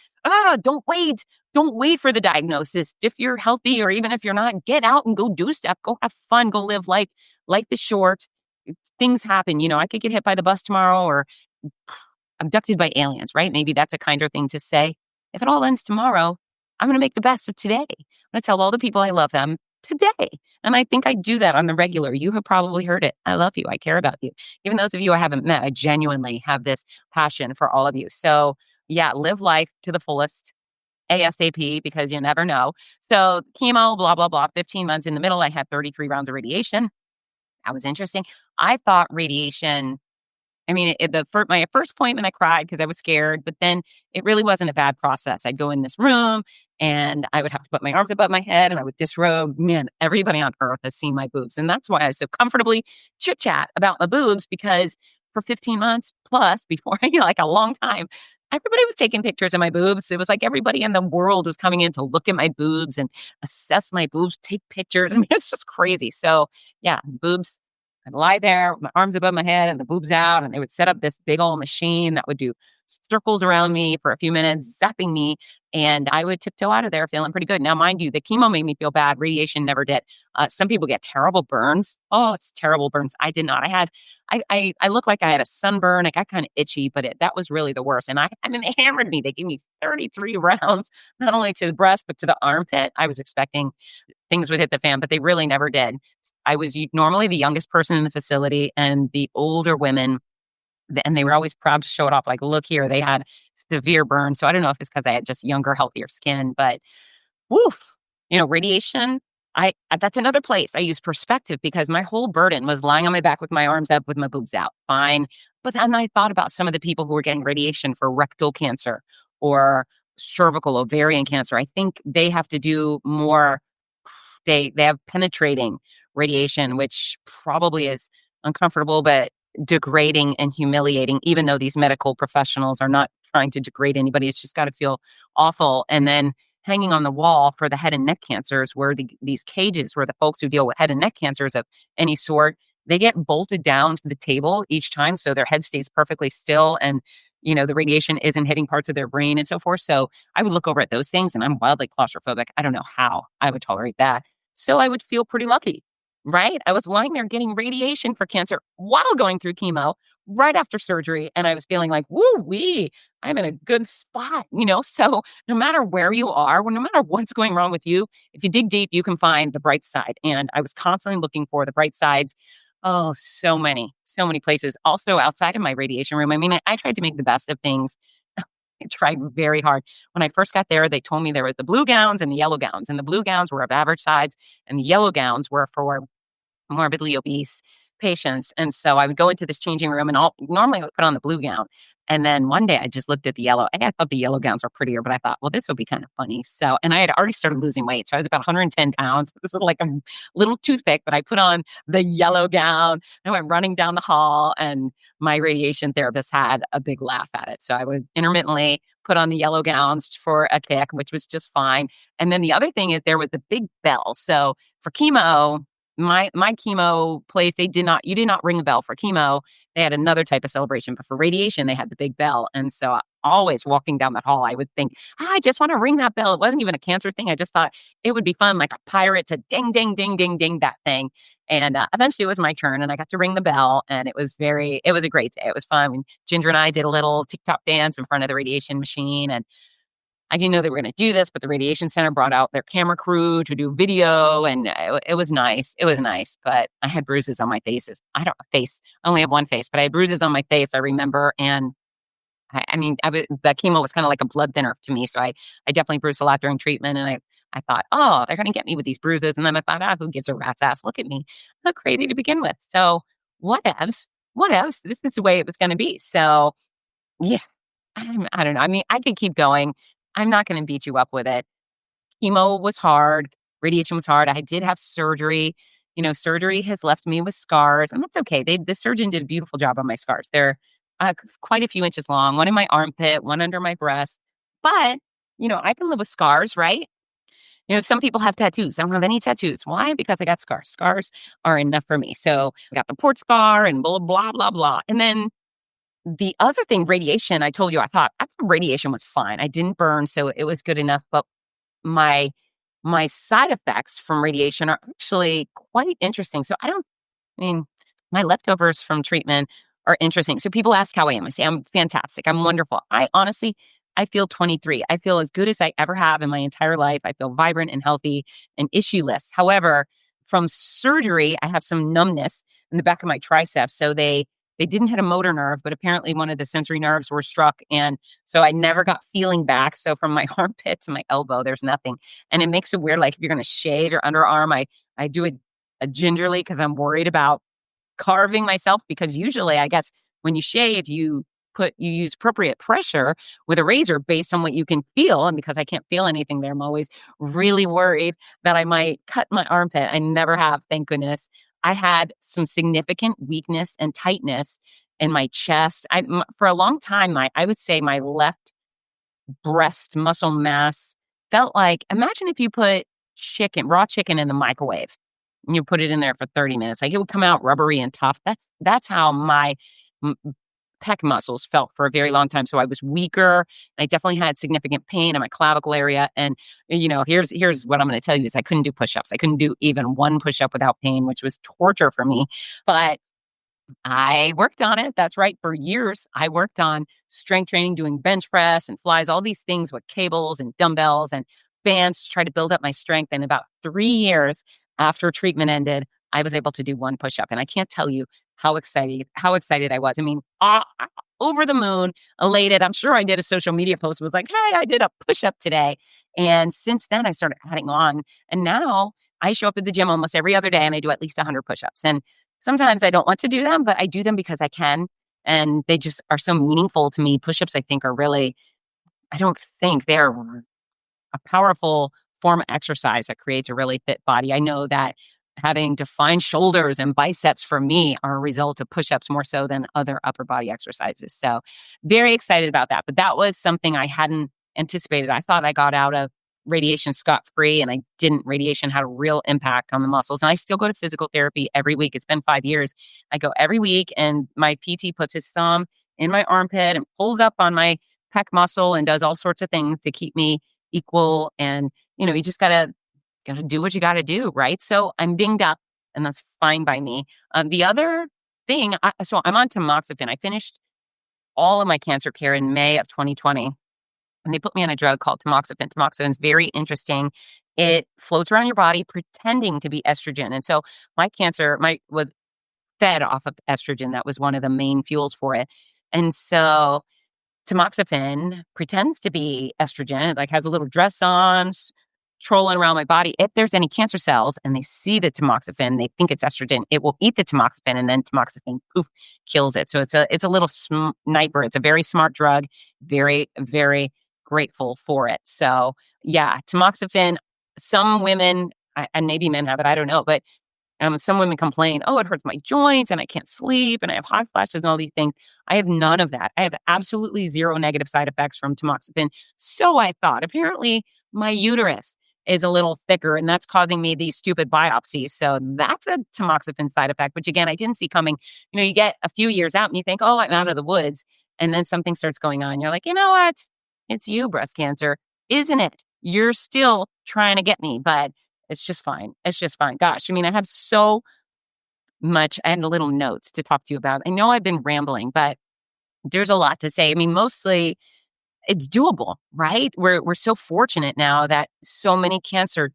don't wait. Don't wait for the diagnosis. If you're healthy or even if you're not, get out and go do stuff. Go have fun. Go live life. Life is short. Things happen. You know, I could get hit by the bus tomorrow or abducted by aliens, right? Maybe that's a kinder thing to say. If it all ends tomorrow, I'm going to make the best of today. I'm going to tell all the people I love them today. And I think I do that on the regular. You have probably heard it. I love you. I care about you. Even those of you I haven't met, I genuinely have this passion for all of you. So yeah, live life to the fullest ASAP, because you never know. So chemo, blah, blah, blah, 15 months in the middle, I had 33 rounds of radiation. That was interesting. I thought radiation, I mean, my first appointment, I cried because I was scared, but then it really wasn't a bad process. I'd go in this room and I would have to put my arms above my head and I would disrobe. Man, everybody on earth has seen my boobs. And that's why I so comfortably chit chat about my boobs, because for 15 months plus before, like a long time, everybody was taking pictures of my boobs. It was like everybody in the world was coming in to look at my boobs and assess my boobs, take pictures. I mean, it's just crazy. So yeah, boobs. I'd lie there with my arms above my head and the boobs out, and they would set up this big old machine that would do circles around me for a few minutes, zapping me, and I would tiptoe out of there feeling pretty good. Now, mind you, the chemo made me feel bad. Radiation never did. Some people get terrible burns. Oh, it's terrible burns. I did not. I looked like I had a sunburn. I got kind of itchy, but that was really the worst. And I mean, they hammered me. They gave me 33 rounds, not only to the breast, but to the armpit. I was expecting things would hit the fan, but they really never did. I was normally the youngest person in the facility, and the older women, and they were always proud to show it off. Like, look here, they had severe burns. So I don't know if it's because I had just younger, healthier skin, but woof, radiation. That's another place I use perspective, because my whole burden was lying on my back with my arms up with my boobs out. Fine. But then I thought about some of the people who were getting radiation for rectal cancer or cervical ovarian cancer. I think they have to do more. They have penetrating radiation, which probably is uncomfortable, but degrading and humiliating, even though these medical professionals are not trying to degrade anybody. It's just got to feel awful. And then hanging on the wall for the head and neck cancers, where these cages where the folks who deal with head and neck cancers of any sort, they get bolted down to the table each time, so their head stays perfectly still, and the radiation isn't hitting parts of their brain and so forth. So I would look over at those things, and I'm wildly claustrophobic. I don't know how I would tolerate that. So I would feel pretty lucky, right? I was lying there getting radiation for cancer while going through chemo right after surgery. And I was feeling like, woo-wee, I'm in a good spot, So no matter where you are, no matter what's going wrong with you, if you dig deep, you can find the bright side. And I was constantly looking for the bright sides. Oh, so many places. Also outside of my radiation room. I mean, I tried to make the best of things. I tried very hard. When I first got there, they told me there was the blue gowns and the yellow gowns. And the blue gowns were of average size, and the yellow gowns were for morbidly obese patients. And so I would go into this changing room, and normally I would put on the blue gown. And then one day I just looked at the yellow. I thought the yellow gowns were prettier, but I thought, well, this would be kind of funny. So, and I had already started losing weight. So I was about 110 pounds. This is like a little toothpick, but I put on the yellow gown. I went running down the hall, and my radiation therapist had a big laugh at it. So I would intermittently put on the yellow gowns for a kick, which was just fine. And then the other thing is there was the big bell. So for chemo, my chemo place, you did not ring a bell for chemo. They had another type of celebration, but for radiation, they had the big bell. And so always walking down that hall, I would think, I just want to ring that bell. It wasn't even a cancer thing. I just thought it would be fun, like a pirate to ding, ding, ding, ding, ding that thing. And eventually it was my turn and I got to ring the bell and it was a great day. It was fun. And Ginger and I did a little TikTok dance in front of the radiation machine. And I didn't know they were going to do this, but the radiation center brought out their camera crew to do video, and it was nice. It was nice, but I had bruises on my faces. I only have one face, but I had bruises on my face, I remember. And that chemo was kind of like a blood thinner to me. So I definitely bruised a lot during treatment. And I thought, oh, they're going to get me with these bruises. And then I thought, who gives a rat's ass? Look at me. I look crazy to begin with. So what else? This is the way it was going to be. So yeah, I don't know. I mean, I could keep going. I'm not going to beat you up with it. Chemo was hard. Radiation was hard. I did have surgery. Surgery has left me with scars, and that's okay. The surgeon did a beautiful job on my scars. They're quite a few inches long, one in my armpit, one under my breast. But, I can live with scars, right? Some people have tattoos. I don't have any tattoos. Why? Because I got scars. Scars are enough for me. So I got the port scar and blah, blah, blah, blah. And then the other thing, radiation, I told you, I thought radiation was fine. I didn't burn, so it was good enough. But my side effects from radiation are actually quite interesting. So my leftovers from treatment are interesting. So people ask how I am. I say, I'm fantastic. I'm wonderful. I feel 23. I feel as good as I ever have in my entire life. I feel vibrant and healthy and issueless. However, from surgery, I have some numbness in the back of my triceps. So they didn't hit a motor nerve, but apparently one of the sensory nerves were struck. And so I never got feeling back. So from my armpit to my elbow, there's nothing. And it makes it weird. Like if you're going to shave your underarm, I do it gingerly because I'm worried about carving myself, because usually I guess when you shave, you use appropriate pressure with a razor based on what you can feel. And because I can't feel anything there, I'm always really worried that I might cut my armpit. I never have, thank goodness. I had some significant weakness and tightness in my chest. For a long time, I would say my left breast muscle mass felt like, imagine if you put raw chicken in the microwave and you put it in there for 30 minutes, like it would come out rubbery and tough. That's how my pec muscles felt for a very long time. So I was weaker. I definitely had significant pain in my clavicle area. And, here's what I'm going to tell you is I couldn't do push-ups. I couldn't do even one push-up without pain, which was torture for me. But I worked on it. That's right. For years, I worked on strength training, doing bench press and flies, all these things with cables and dumbbells and bands to try to build up my strength. And about 3 years after treatment ended, I was able to do one push-up. And I can't tell you how excited I was. I mean, over the moon, elated. I'm sure I did a social media post. Was like, hey, I did a push-up today. And since then, I started adding on. And now I show up at the gym almost every other day and I do at least 100 push-ups. And sometimes I don't want to do them, but I do them because I can. And they just are so meaningful to me. Push-ups, I think, I don't think they're a powerful form of exercise that creates a really fit body. I know that having defined shoulders and biceps for me are a result of push-ups more so than other upper body exercises. So very excited about that. But that was something I hadn't anticipated. I thought I got out of radiation scot-free, and I didn't. Radiation had a real impact on the muscles. And I still go to physical therapy every week. It's been 5 years. I go every week, and my PT puts his thumb in my armpit and pulls up on my pec muscle and does all sorts of things to keep me equal. And, you just got to do what you got to do, right? So I'm dinged up, and that's fine by me. The other thing, so I'm on tamoxifen. I finished all of my cancer care in May of 2020, and they put me on a drug called tamoxifen. Tamoxifen is very interesting. It floats around your body pretending to be estrogen. And so my cancer was fed off of estrogen. That was one of the main fuels for it. And so tamoxifen pretends to be estrogen. It has a little dress on, trolling around my body. If there's any cancer cells and they see the tamoxifen, they think it's estrogen, it will eat the tamoxifen, and then tamoxifen, poof, kills it. So it's a little sniper. It's a very smart drug. Very, very grateful for it. So yeah, tamoxifen, some women, and maybe men have it, I don't know, but some women complain, it hurts my joints and I can't sleep and I have hot flashes and all these things. I have none of that. I have absolutely zero negative side effects from tamoxifen. So I thought, apparently my uterus is a little thicker, and that's causing me these stupid biopsies. So that's a tamoxifen side effect, which again, I didn't see coming. You get a few years out and you think, oh, I'm out of the woods. And then something starts going on. You're like, you know what? It's you, breast cancer, isn't it? You're still trying to get me, but it's just fine. It's just fine. Gosh, I have so much. I had little notes to talk to you about. I know I've been rambling, but there's a lot to say. Mostly it's doable, right? We're so fortunate now that so many cancer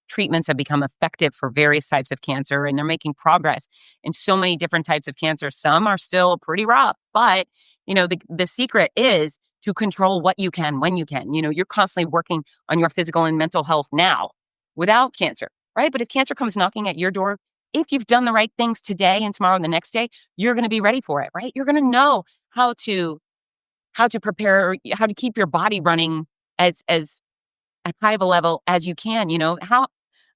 treatments have become effective for various types of cancer, and they're making progress in so many different types of cancer. Some are still pretty rough, but the secret is to control what you can when you can. You're constantly working on your physical and mental health now without cancer, right? But if cancer comes knocking at your door, if you've done the right things today and tomorrow and the next day, you're going to be ready for it, right? You're going to know how to prepare, how to keep your body running as high of a level as you can. How I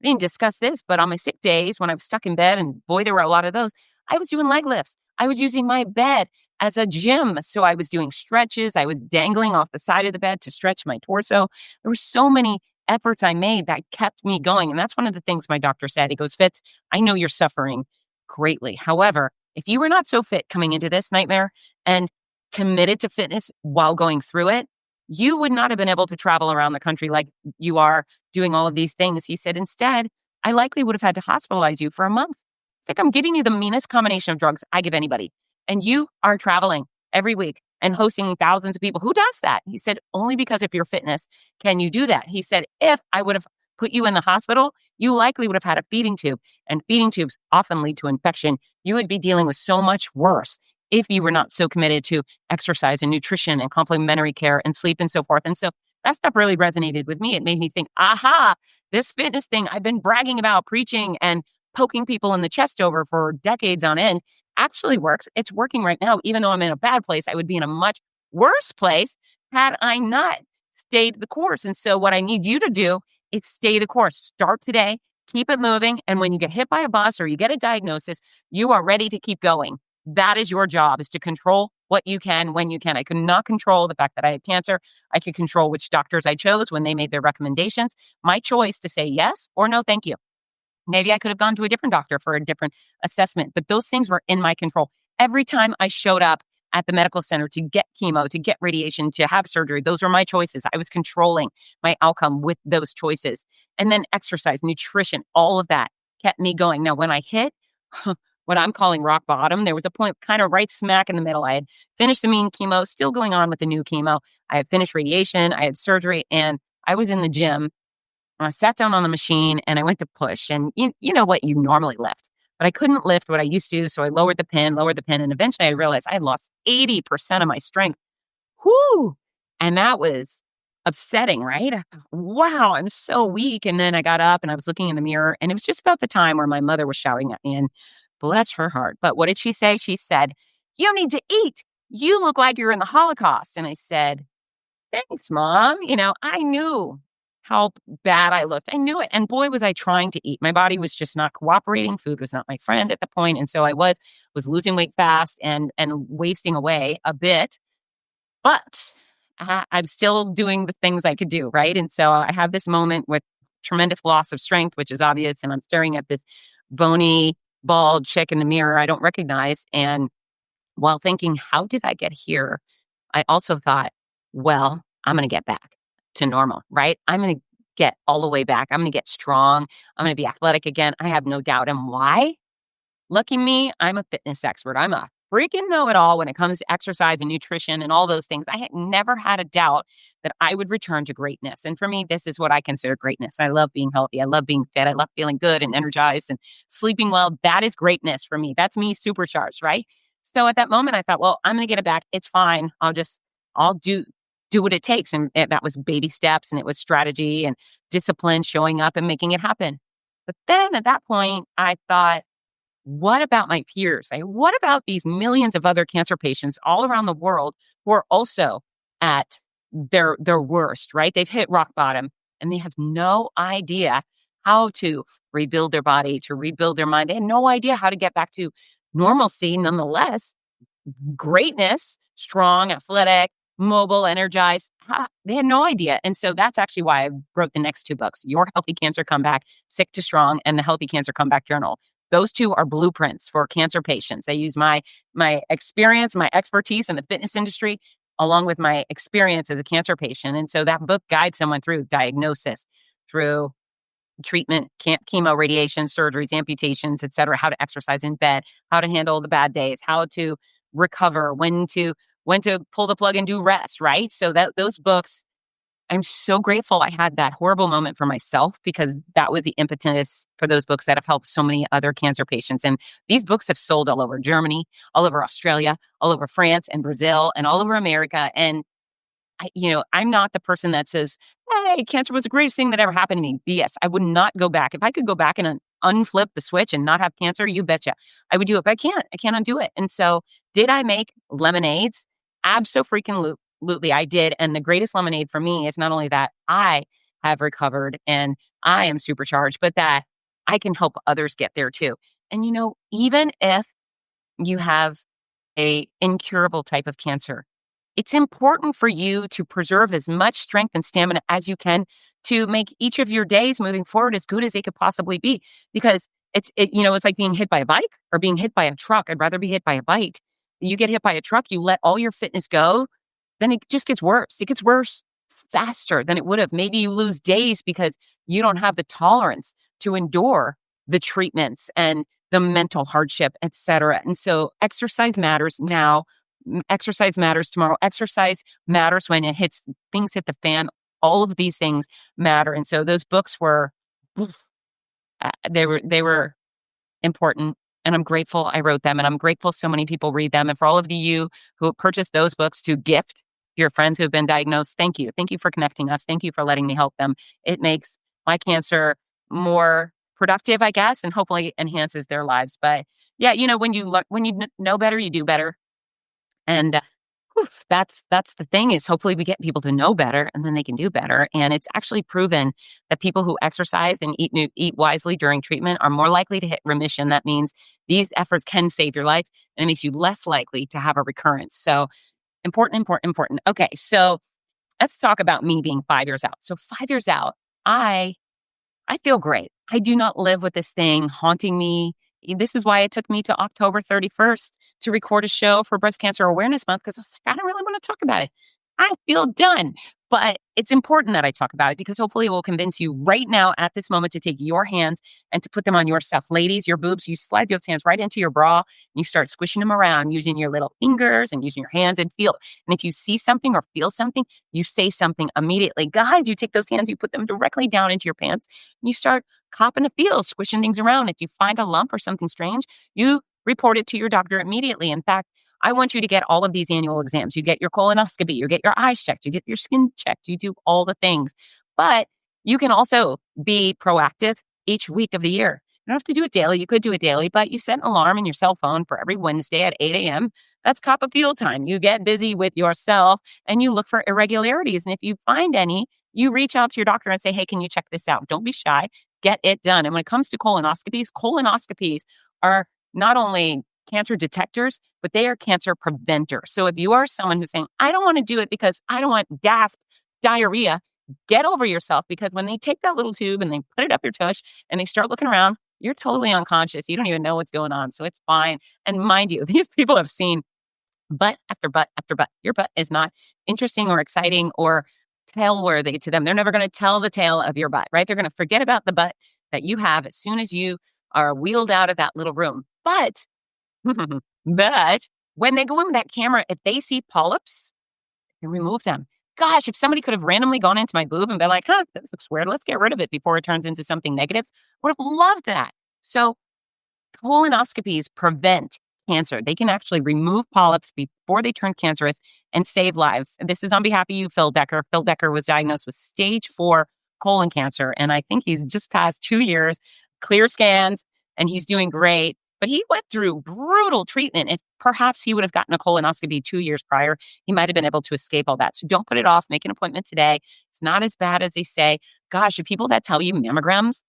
didn't discuss this, but on my sick days when I was stuck in bed, and boy, there were a lot of those, I was doing leg lifts. I was using my bed as a gym. So I was doing stretches. I was dangling off the side of the bed to stretch my torso. There were so many efforts I made that kept me going. And that's one of the things my doctor said. He goes, Fitz, I know you're suffering greatly. However, if you were not so fit coming into this nightmare and committed to fitness while going through it, you would not have been able to travel around the country like you are doing all of these things. He said, instead, I likely would have had to hospitalize you for a month. It's like I'm giving you the meanest combination of drugs I give anybody. And you are traveling every week and hosting thousands of people. Who does that? He said, only because of your fitness can you do that. He said, if I would have put you in the hospital, you likely would have had a feeding tube. And feeding tubes often lead to infection. You would be dealing with so much worse if you were not so committed to exercise and nutrition and complementary care and sleep and so forth. And so that stuff really resonated with me. It made me think, aha, this fitness thing I've been bragging about, preaching and poking people in the chest over for decades on end actually works. It's working right now. Even though I'm in a bad place, I would be in a much worse place had I not stayed the course. And so what I need you to do is stay the course. Start today, keep it moving. And when you get hit by a bus or you get a diagnosis, you are ready to keep going. That is your job, is to control what you can when you can. I could not control the fact that I had cancer. I could control which doctors I chose when they made their recommendations. My choice to say yes or no, thank you. Maybe I could have gone to a different doctor for a different assessment, but those things were in my control. Every time I showed up at the medical center to get chemo, to get radiation, to have surgery, those were my choices. I was controlling my outcome with those choices. And then exercise, nutrition, all of that kept me going. Now, when I hit what I'm calling rock bottom, there was a point kind of right smack in the middle. I had finished the mean chemo, still going on with the new chemo. I had finished radiation, I had surgery, and I was in the gym. I sat down on the machine and I went to push. And you know what you normally lift, but I couldn't lift what I used to. So I lowered the pin. And eventually I realized I had lost 80% of my strength. Whoo! And that was upsetting, right? I thought, wow, I'm so weak. And then I got up and I was looking in the mirror, and it was just about the time where my mother was shouting at me, and bless her heart. But what did she say? She said, you need to eat. You look like you're in the Holocaust. And I said, thanks, Mom. I knew how bad I looked. I knew it. And boy, was I trying to eat. My body was just not cooperating. Food was not my friend at the point. And so I was losing weight fast and wasting away a bit. But I'm still doing the things I could do, right? And so I have this moment with tremendous loss of strength, which is obvious. And I'm staring at this bony, bald chick in the mirror I don't recognize. And while thinking, how did I get here? I also thought, well, I'm going to get back to normal, right? I'm going to get all the way back. I'm going to get strong. I'm going to be athletic again. I have no doubt. And why? Lucky me, I'm a fitness expert. I'm a freaking know-it-all when it comes to exercise and nutrition and all those things. I had never had a doubt that I would return to greatness. And for me, this is what I consider greatness. I love being healthy. I love being fit. I love feeling good and energized and sleeping well. That is greatness for me. That's me supercharged, right? So at that moment, I thought, well, I'm going to get it back. It's fine. I'll do what it takes. And that was baby steps, and it was strategy and discipline, showing up and making it happen. But then at that point, I thought, what about my peers? What about these millions of other cancer patients all around the world who are also at their worst, right? They've hit rock bottom and they have no idea how to rebuild their body, to rebuild their mind. They had no idea how to get back to normalcy. Nonetheless, greatness, strong, athletic, mobile, energized. They had no idea. And so that's actually why I wrote the next two books, Your Healthy Cancer Comeback, Sick to Strong, and The Healthy Cancer Comeback Journal. Those two are blueprints for cancer patients. I use my experience, my expertise in the fitness industry, along with my experience as a cancer patient. And so that book guides someone through diagnosis, through treatment, chemo, radiation, surgeries, amputations, et cetera, how to exercise in bed, how to handle the bad days, how to recover, when to pull the plug and do rest, right? So those books, I'm so grateful I had that horrible moment for myself, because that was the impetus for those books that have helped so many other cancer patients. And these books have sold all over Germany, all over Australia, all over France and Brazil, and all over America. And I'm not the person that says, hey, cancer was the greatest thing that ever happened to me. BS. I would not go back. If I could go back and unflip the switch and not have cancer, you betcha I would do it. But I can't. I can't undo it. And so did I make lemonades? Absolutely, I did. And the greatest lemonade for me is not only that I have recovered and I am supercharged, but that I can help others get there too. And, even if you have a incurable type of cancer, it's important for you to preserve as much strength and stamina as you can to make each of your days moving forward as good as they could possibly be. Because it's like being hit by a bike or being hit by a truck. I'd rather be hit by a bike. You get hit by a truck, you let all your fitness go, then it just gets worse. It gets worse faster than it would have. Maybe you lose days because you don't have the tolerance to endure the treatments and the mental hardship, et cetera. And so exercise matters now. Exercise matters tomorrow. Exercise matters when things hit the fan. All of these things matter. And so those books were important. And I'm grateful I wrote them. And I'm grateful so many people read them. And for all of you who have purchased those books to gift your friends who have been diagnosed, thank you. Thank you for connecting us. Thank you for letting me help them. It makes my cancer more productive, I guess, and hopefully enhances their lives. But yeah, when you know better, you do better. And that's the thing, is hopefully we get people to know better and then they can do better. And it's actually proven that people who exercise and eat wisely during treatment are more likely to hit remission. That means these efforts can save your life, and it makes you less likely to have a recurrence. So important. Okay, so let's talk about me being 5 years out. So 5 years out, I feel great. I do not live with this thing haunting me. This is why it took me to October 31st to record a show for Breast Cancer Awareness Month, because I was like, I don't really want to talk about it. I feel done. But it's important that I talk about it, because hopefully it will convince you right now at this moment to take your hands and to put them on yourself. Ladies, your boobs, you slide those hands right into your bra and you start squishing them around using your little fingers and using your hands and feel. And if you see something or feel something, you say something immediately. Guys, you take those hands, you put them directly down into your pants and you start copping a feel, squishing things around. If you find a lump or something strange, you report it to your doctor immediately. In fact, I want you to get all of these annual exams. You get your colonoscopy, you get your eyes checked, you get your skin checked, you do all the things. But you can also be proactive each week of the year. You don't have to do it daily. You could do it daily, but you set an alarm in your cell phone for every Wednesday at 8 a.m. That's cop a feel time. You get busy with yourself and you look for irregularities. And if you find any, you reach out to your doctor and say, hey, can you check this out? Don't be shy. Get it done. And when it comes to colonoscopies are not only cancer detectors, but they are cancer preventers. So if you are someone who's saying, I don't want to do it because I don't want diarrhea, get over yourself, because when they take that little tube and they put it up your tush and they start looking around, you're totally unconscious. You don't even know what's going on. So it's fine. And mind you, these people have seen butt after butt after butt. Your butt is not interesting or exciting or tail-worthy to them. They're never going to tell the tale of your butt, right? They're going to forget about the butt that you have as soon as you are wheeled out of that little room. But when they go in with that camera, if they see polyps, they remove them. Gosh, if somebody could have randomly gone into my boob and been like, this looks weird, let's get rid of it before it turns into something negative, would have loved that. So colonoscopies prevent cancer. They can actually remove polyps before they turn cancerous and save lives. And this is on behalf of you, Phil Decker. Phil Decker was diagnosed with stage 4 colon cancer. And I think he's just passed 2 years, clear scans, and he's doing great. But he went through brutal treatment. If perhaps he would have gotten a colonoscopy 2 years prior, he might have been able to escape all that. So don't put it off. Make an appointment today. It's not as bad as they say. Gosh, the people that tell you mammograms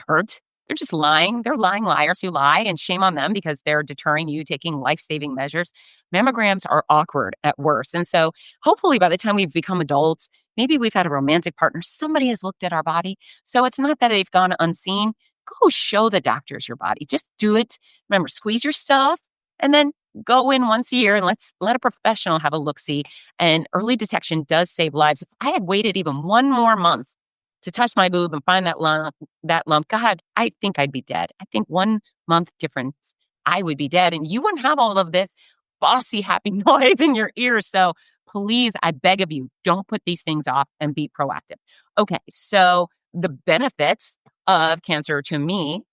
hurt, they're just lying. They're lying liars who lie, and shame on them because they're deterring you taking life-saving measures. Mammograms are awkward at worst. And so hopefully by the time we've become adults, maybe we've had a romantic partner, somebody has looked at our body. So it's not that they've gone unseen. Go show the doctors your body. Just do it. Remember, squeeze your stuff and then go in once a year and let a professional have a look-see. And early detection does save lives. If I had waited even one more month to touch my boob and find that lump, God, I think I'd be dead. I think 1 month difference, I would be dead. And you wouldn't have all of this bossy, happy noise in your ears. So please, I beg of you, don't put these things off and be proactive. Okay, so the benefits of cancer to me,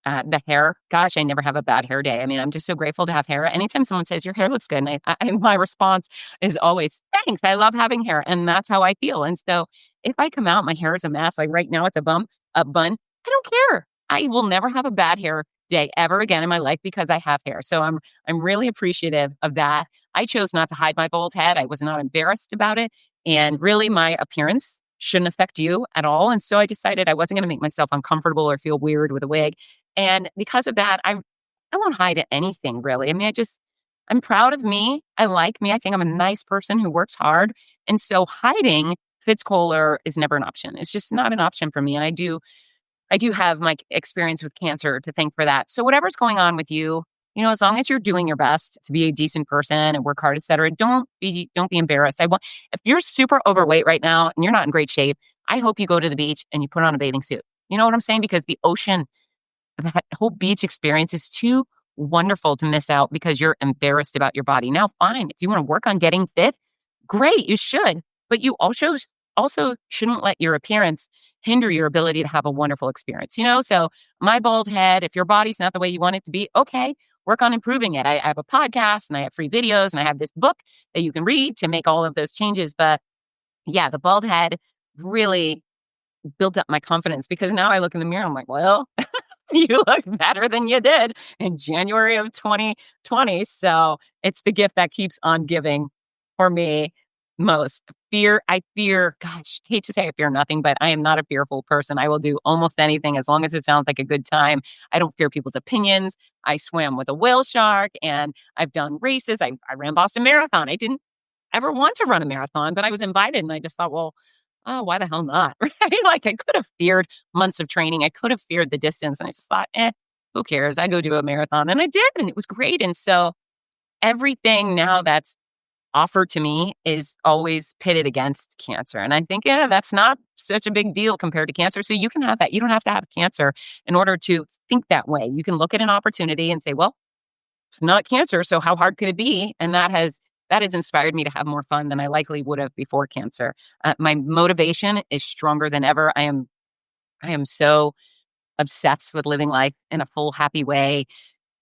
the hair, gosh, I never have a bad hair day. I mean, I'm just so grateful to have hair. Anytime someone says your hair looks good, and my response is always, thanks, I love having hair. And that's how I feel. And so if I come out, my hair is a mess, like right now it's a bun, I don't care. I will never have a bad hair day ever again in my life because I have hair. So I'm really appreciative of that. I chose not to hide my bald head. I was not embarrassed about it. And really my appearance shouldn't affect you at all. And so I decided I wasn't going to make myself uncomfortable or feel weird with a wig. And because of that, I won't hide anything really. I mean, I'm proud of me. I like me. I think I'm a nice person who works hard. And so hiding Fitz Koehler is never an option. It's just not an option for me. And I do have my experience with cancer to thank for that. So whatever's going on with you, as long as you're doing your best to be a decent person and work hard, et cetera, don't be embarrassed. If you're super overweight right now and you're not in great shape, I hope you go to the beach and you put on a bathing suit. You know what I'm saying? Because the ocean, that whole beach experience is too wonderful to miss out because you're embarrassed about your body. Now, fine. If you want to work on getting fit, great, you should. But you also shouldn't let your appearance hinder your ability to have a wonderful experience. So my bald head, if your body's not the way you want it to be, okay, work on improving it. I have a podcast and I have free videos and I have this book that you can read to make all of those changes. But yeah, the bald head really built up my confidence because now I look in the mirror and I'm like, well, you look better than you did in January of 2020. So it's the gift that keeps on giving for me most. I fear, gosh, I hate to say I fear nothing, but I am not a fearful person. I will do almost anything as long as it sounds like a good time. I don't fear people's opinions. I swam with a whale shark and I've done races. I ran Boston Marathon. I didn't ever want to run a marathon, but I was invited and I just thought, well, oh, why the hell not? Right? Like I could have feared months of training. I could have feared the distance. And I just thought, who cares? I go do a marathon. And I did. And it was great. And so everything now that's offered to me is always pitted against cancer. And I think, that's not such a big deal compared to cancer. So you can have that. You don't have to have cancer in order to think that way. You can look at an opportunity and say, well, it's not cancer. So how hard could it be? And that has inspired me to have more fun than I likely would have before cancer. My motivation is stronger than ever. I am so obsessed with living life in a full, happy way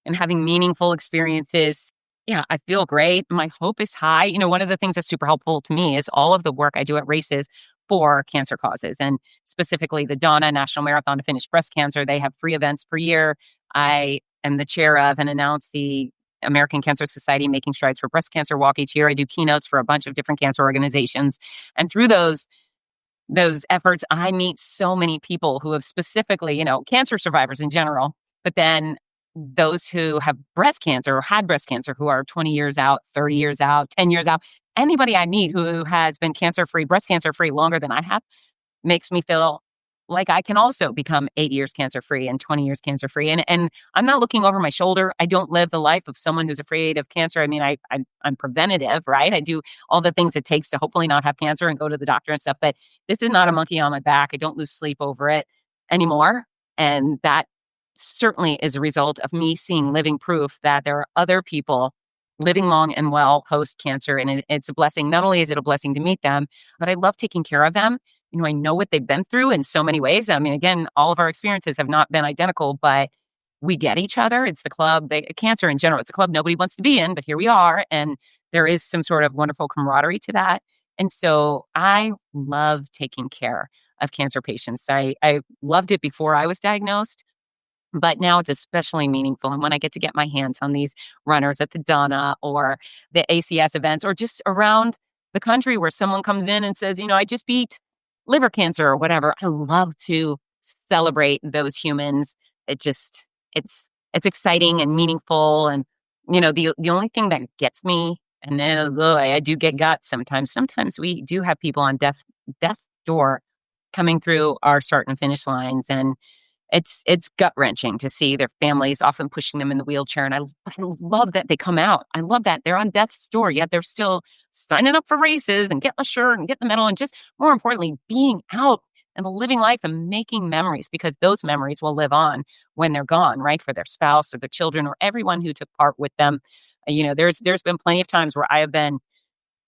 and having meaningful experiences. Yeah, I feel great. My hope is high. One of the things that's super helpful to me is all of the work I do at races for cancer causes, and specifically the Donna National Marathon to Finish Breast Cancer. They have 3 events per year. I am the chair of and announce the American Cancer Society Making Strides for Breast Cancer Walk each year. I do keynotes for a bunch of different cancer organizations. And through those efforts, I meet so many people who have specifically, cancer survivors in general, but then those who have breast cancer or had breast cancer who are 20 years out, 30 years out, 10 years out. Anybody I meet who has been cancer-free, breast cancer-free longer than I have makes me feel like I can also become 8 years cancer-free and 20 years cancer-free. And I'm not looking over my shoulder. I don't live the life of someone who's afraid of cancer. I mean, I'm preventative, right? I do all the things it takes to hopefully not have cancer and go to the doctor and stuff. But this is not a monkey on my back. I don't lose sleep over it anymore. And that certainly is a result of me seeing living proof that there are other people living long and well post-cancer. And it's a blessing. Not only is it a blessing to meet them, but I love taking care of them. I know what they've been through in so many ways. I mean, again, all of our experiences have not been identical, but we get each other. It's the club, cancer in general, it's a club nobody wants to be in, but here we are. And there is some sort of wonderful camaraderie to that. And so I love taking care of cancer patients. I loved it before I was diagnosed. But now it's especially meaningful. And when I get to get my hands on these runners at the Donna or the ACS events or just around the country where someone comes in and says, I just beat liver cancer or whatever, I love to celebrate those humans. It's exciting and meaningful. And, the only thing that gets me, and then I do get guts sometimes. Sometimes we do have people on death's door coming through our start and finish lines. And it's gut-wrenching to see their families often pushing them in the wheelchair. And I love that they come out. I love that they're on death's door, yet they're still signing up for races and getting the shirt and getting the medal, and just more importantly, being out and living life and making memories, because those memories will live on when they're gone, right? For their spouse or their children or everyone who took part with them. There's been plenty of times where I have been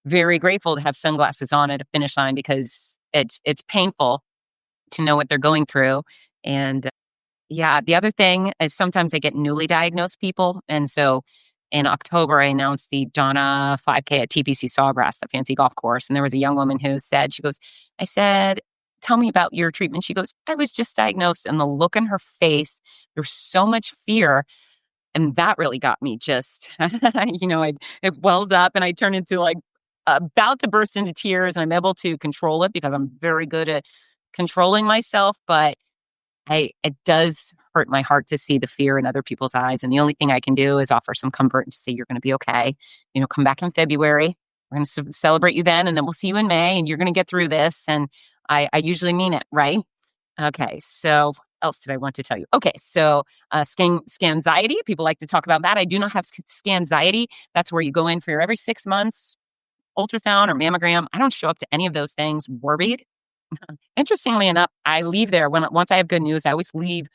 very grateful to have sunglasses on at a finish line, because it's painful to know what they're going through. And yeah, the other thing is sometimes I get newly diagnosed people. And so in October, I announced the Donna 5K at TPC Sawgrass, the fancy golf course. And there was a young woman who said, I said, tell me about your treatment. She goes, I was just diagnosed. And the look in her face, there's so much fear. And that really got me just, it welled up and I turned into about to burst into tears. And I'm able to control it because I'm very good at controlling myself. But it does hurt my heart to see the fear in other people's eyes. And the only thing I can do is offer some comfort and just say, you're going to be okay. Come back in February. We're going to celebrate you then. And then we'll see you in May and you're going to get through this. And I usually mean it, right? Okay. So what else did I want to tell you? Okay. So scanxiety, people like to talk about that. I do not have scanxiety. That's where you go in for your every 6 months ultrasound or mammogram. I don't show up to any of those things worried. Interestingly enough, I leave there once I have good news. I always leave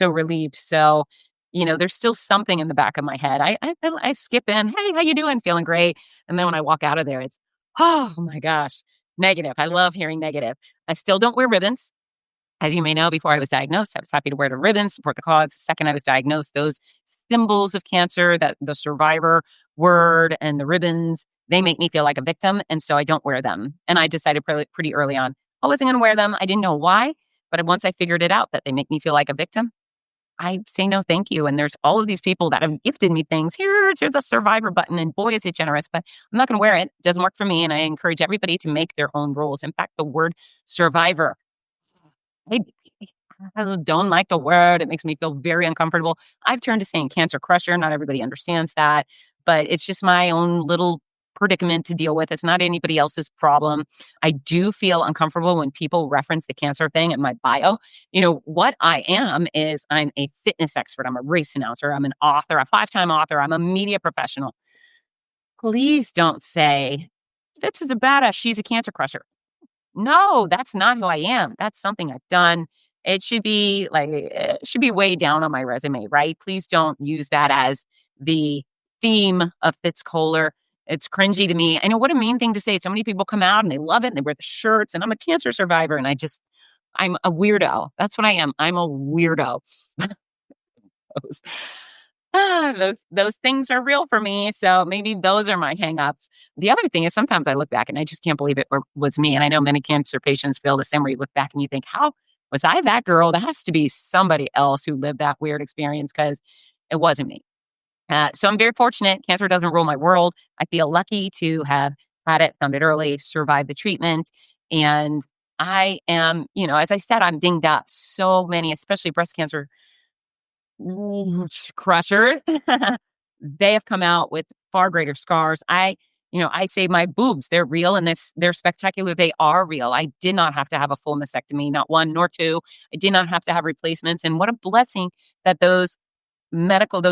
so relieved. So, there's still something in the back of my head. I skip in, hey, how you doing? Feeling great. And then when I walk out of there, it's, oh my gosh, negative. I love hearing negative. I still don't wear ribbons. As you may know, before I was diagnosed, I was happy to wear the ribbons, support the cause. The second I was diagnosed, those symbols of cancer, that the survivor word and the ribbons, they make me feel like a victim. And so I don't wear them. And I decided pretty early on, I wasn't going to wear them. I didn't know why. But once I figured it out that they make me feel like a victim, I say no, thank you. And there's all of these people that have gifted me things. Here's a survivor button. And boy, is it generous. But I'm not going to wear it. It doesn't work for me. And I encourage everybody to make their own rules. In fact, the word survivor, I don't like the word. It makes me feel very uncomfortable. I've turned to saying cancer crusher. Not everybody understands that, but it's just my own little predicament to deal with. It's not anybody else's problem. I do feel uncomfortable when people reference the cancer thing in my bio. What I am is I'm a fitness expert. I'm a race announcer. I'm an author, a 5-time author. I'm a media professional. Please don't say, Fitz is a badass. She's a cancer crusher. No, that's not who I am. That's something I've done. It should be way down on my resume, right? Please don't use that as the theme of Fitz Koehler. It's cringy to me. I know, what a mean thing to say. So many people come out and they love it and they wear the shirts and I'm a cancer survivor and I'm a weirdo. That's what I am. I'm a weirdo. Those things are real for me. So maybe those are my hangups. The other thing is sometimes I look back and I just can't believe it was me. And I know many cancer patients feel the same way. You look back and you think, how was I that girl? That has to be somebody else who lived that weird experience, because it wasn't me. So I'm very fortunate. Cancer doesn't rule my world. I feel lucky to have had it, found it early, survived the treatment. And I am, as I said, I'm dinged up. So many, especially breast cancer crushers, they have come out with far greater scars. I say my boobs, they're real and they're spectacular. They are real. I did not have to have a full mastectomy, not one nor two. I did not have to have replacements. And what a blessing that those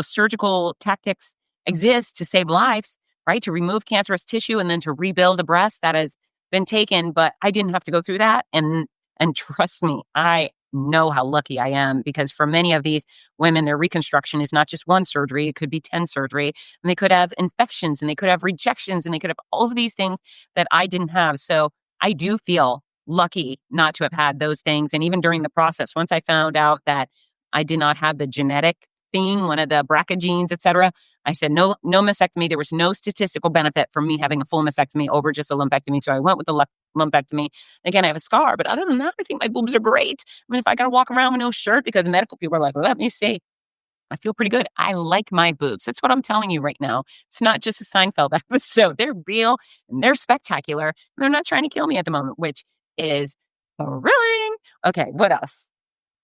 surgical tactics exist to save lives, right? To remove cancerous tissue and then to rebuild a breast that has been taken. But I didn't have to go through that. And trust me, I know how lucky I am, because for many of these women, their reconstruction is not just one surgery. It could be 10 surgery, and they could have infections and they could have rejections and they could have all of these things that I didn't have. So I do feel lucky not to have had those things. And even during the process, once I found out that I did not have the genetic thing, one of the BRCA genes, et cetera, I said, no mastectomy. There was no statistical benefit for me having a full mastectomy over just a lumpectomy. So I went with the lumpectomy. Again, I have a scar, but other than that, I think my boobs are great. I mean, if I got to walk around with no shirt, because medical people are like, well, let me see, I feel pretty good. I like my boobs. That's what I'm telling you right now. It's not just a Seinfeld episode. They're real and they're spectacular. And they're not trying to kill me at the moment, which is thrilling. Okay, what else?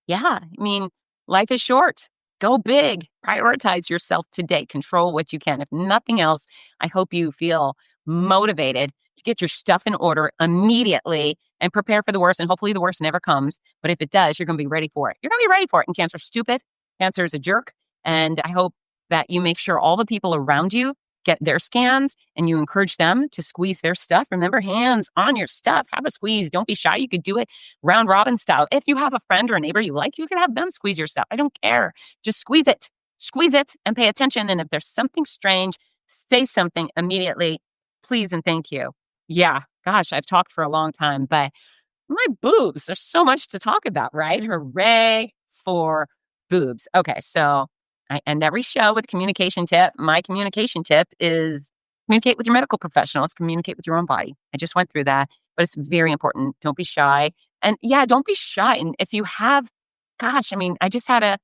Yeah, I mean, life is short. Go big. Prioritize yourself today. Control what you can. If nothing else, I hope you feel motivated to get your stuff in order immediately and prepare for the worst. And hopefully the worst never comes. But if it does, you're going to be ready for it. You're going to be ready for it. And cancer's stupid. Cancer is a jerk. And I hope that you make sure all the people around you get their scans and you encourage them to squeeze their stuff. Remember, hands on your stuff. Have a squeeze. Don't be shy. You could do it round robin style. If you have a friend or a neighbor you like, you can have them squeeze your stuff. I don't care. Just squeeze it. Squeeze it and pay attention. And if there's something strange, say something immediately. Please and thank you. Yeah, gosh, I've talked for a long time, but my boobs, there's so much to talk about, right? Hooray for boobs. Okay, so I end every show with a communication tip. My communication tip is communicate with your medical professionals, communicate with your own body. I just went through that, but it's very important. Don't be shy. And yeah, don't be shy. And if you have, gosh, I mean, I just had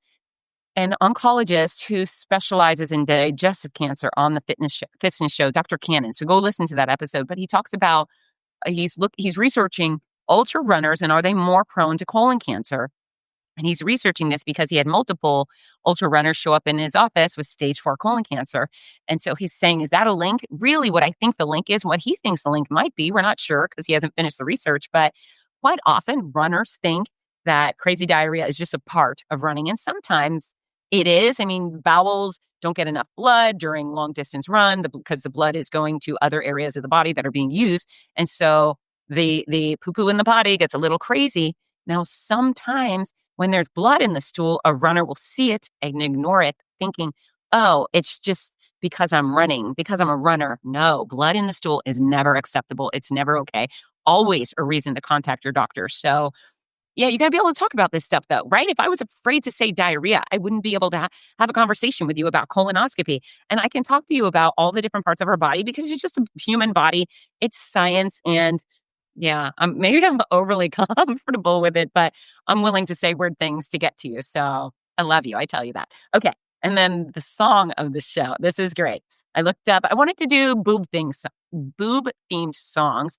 an oncologist who specializes in digestive cancer on the fitness show, Dr. Cannon. So go listen to that episode. But he talks about, he's researching ultra runners and are they more prone to colon cancer? And he's researching this because he had multiple ultra runners show up in his office with stage 4 colon cancer. And so he's saying, is that a link? Really, what I think the link is, what he thinks the link might be, we're not sure because he hasn't finished the research, but quite often runners think that crazy diarrhea is just a part of running. And sometimes it is. I mean, bowels don't get enough blood during long distance run because the blood is going to other areas of the body that are being used. And so the poo-poo in the body gets a little crazy. Now, sometimes when there's blood in the stool, a runner will see it and ignore it, thinking, oh, it's just because I'm running, because I'm a runner. No, blood in the stool is never acceptable. It's never okay. Always a reason to contact your doctor. So yeah, you got to be able to talk about this stuff, though, right? If I was afraid to say diarrhea, I wouldn't be able to have a conversation with you about colonoscopy. And I can talk to you about all the different parts of our body because it's just a human body. It's science. And yeah, maybe I'm overly comfortable with it, but I'm willing to say weird things to get to you. So I love you. I tell you that. Okay. And then the song of the show. This is great. I looked up, I wanted to do boob themed songs.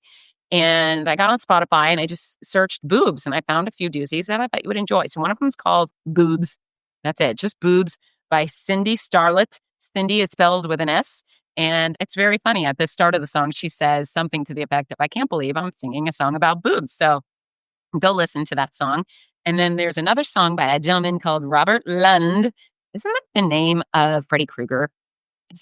And I got on Spotify and I just searched boobs and I found a few doozies that I thought you would enjoy. So one of them is called Boobs. That's it. Just Boobs by Cindy Starlet. Cindy is spelled with an S. And it's very funny. At the start of the song, she says something to the effect of, I can't believe I'm singing a song about boobs. So go listen to that song. And then there's another song by a gentleman called Robert Lund. Isn't that the name of Freddy Krueger?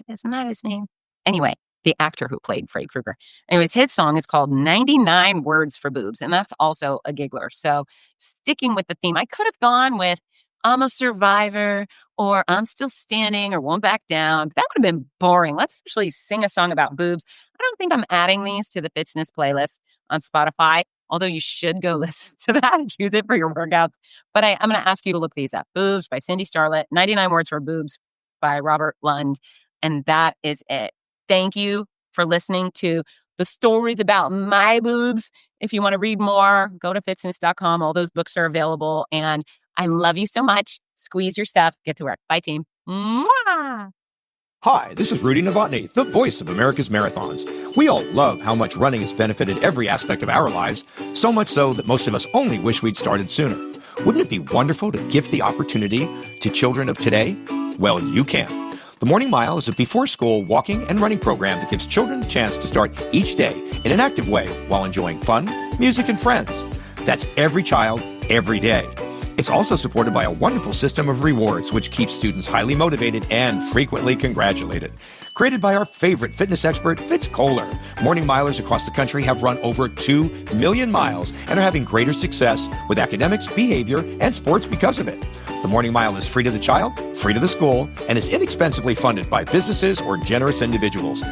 Isn't that his name? Anyway, the actor who played Freddy Krueger. Anyways, his song is called 99 Words for Boobs, and that's also a giggler. So sticking with the theme, I could have gone with I'm a survivor or I'm still standing or won't back down. But that would have been boring. Let's actually sing a song about boobs. I don't think I'm adding these to the Fitzness playlist on Spotify, although you should go listen to that and use it for your workouts. But I'm going to ask you to look these up. Boobs by Cindy Starlet, 99 Words for Boobs by Robert Lund. And that is it. Thank you for listening to the stories about my boobs. If you want to read more, go to fitzness.com. All those books are available. And I love you so much. Squeeze your stuff. Get to work. Bye, team. Mwah! Hi, this is Rudy Novotny, the voice of America's Marathons. We all love how much running has benefited every aspect of our lives, so much so that most of us only wish we'd started sooner. Wouldn't it be wonderful to gift the opportunity to children of today? Well, you can. The Morning Mile is a before-school walking and running program that gives children a chance to start each day in an active way while enjoying fun, music, and friends. That's every child, every day. It's also supported by a wonderful system of rewards, which keeps students highly motivated and frequently congratulated. Created by our favorite fitness expert, Fitz Koehler, Morning Milers across the country have run over 2 million miles and are having greater success with academics, behavior, and sports because of it. The Morning Mile is free to the child, free to the school, and is inexpensively funded by businesses or generous individuals.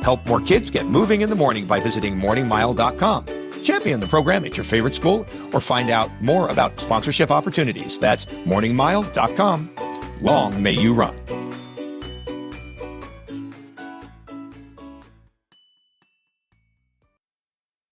Help more kids get moving in the morning by visiting morningmile.com. Champion the program at your favorite school or find out more about sponsorship opportunities. That's morningmile.com. Long may you run.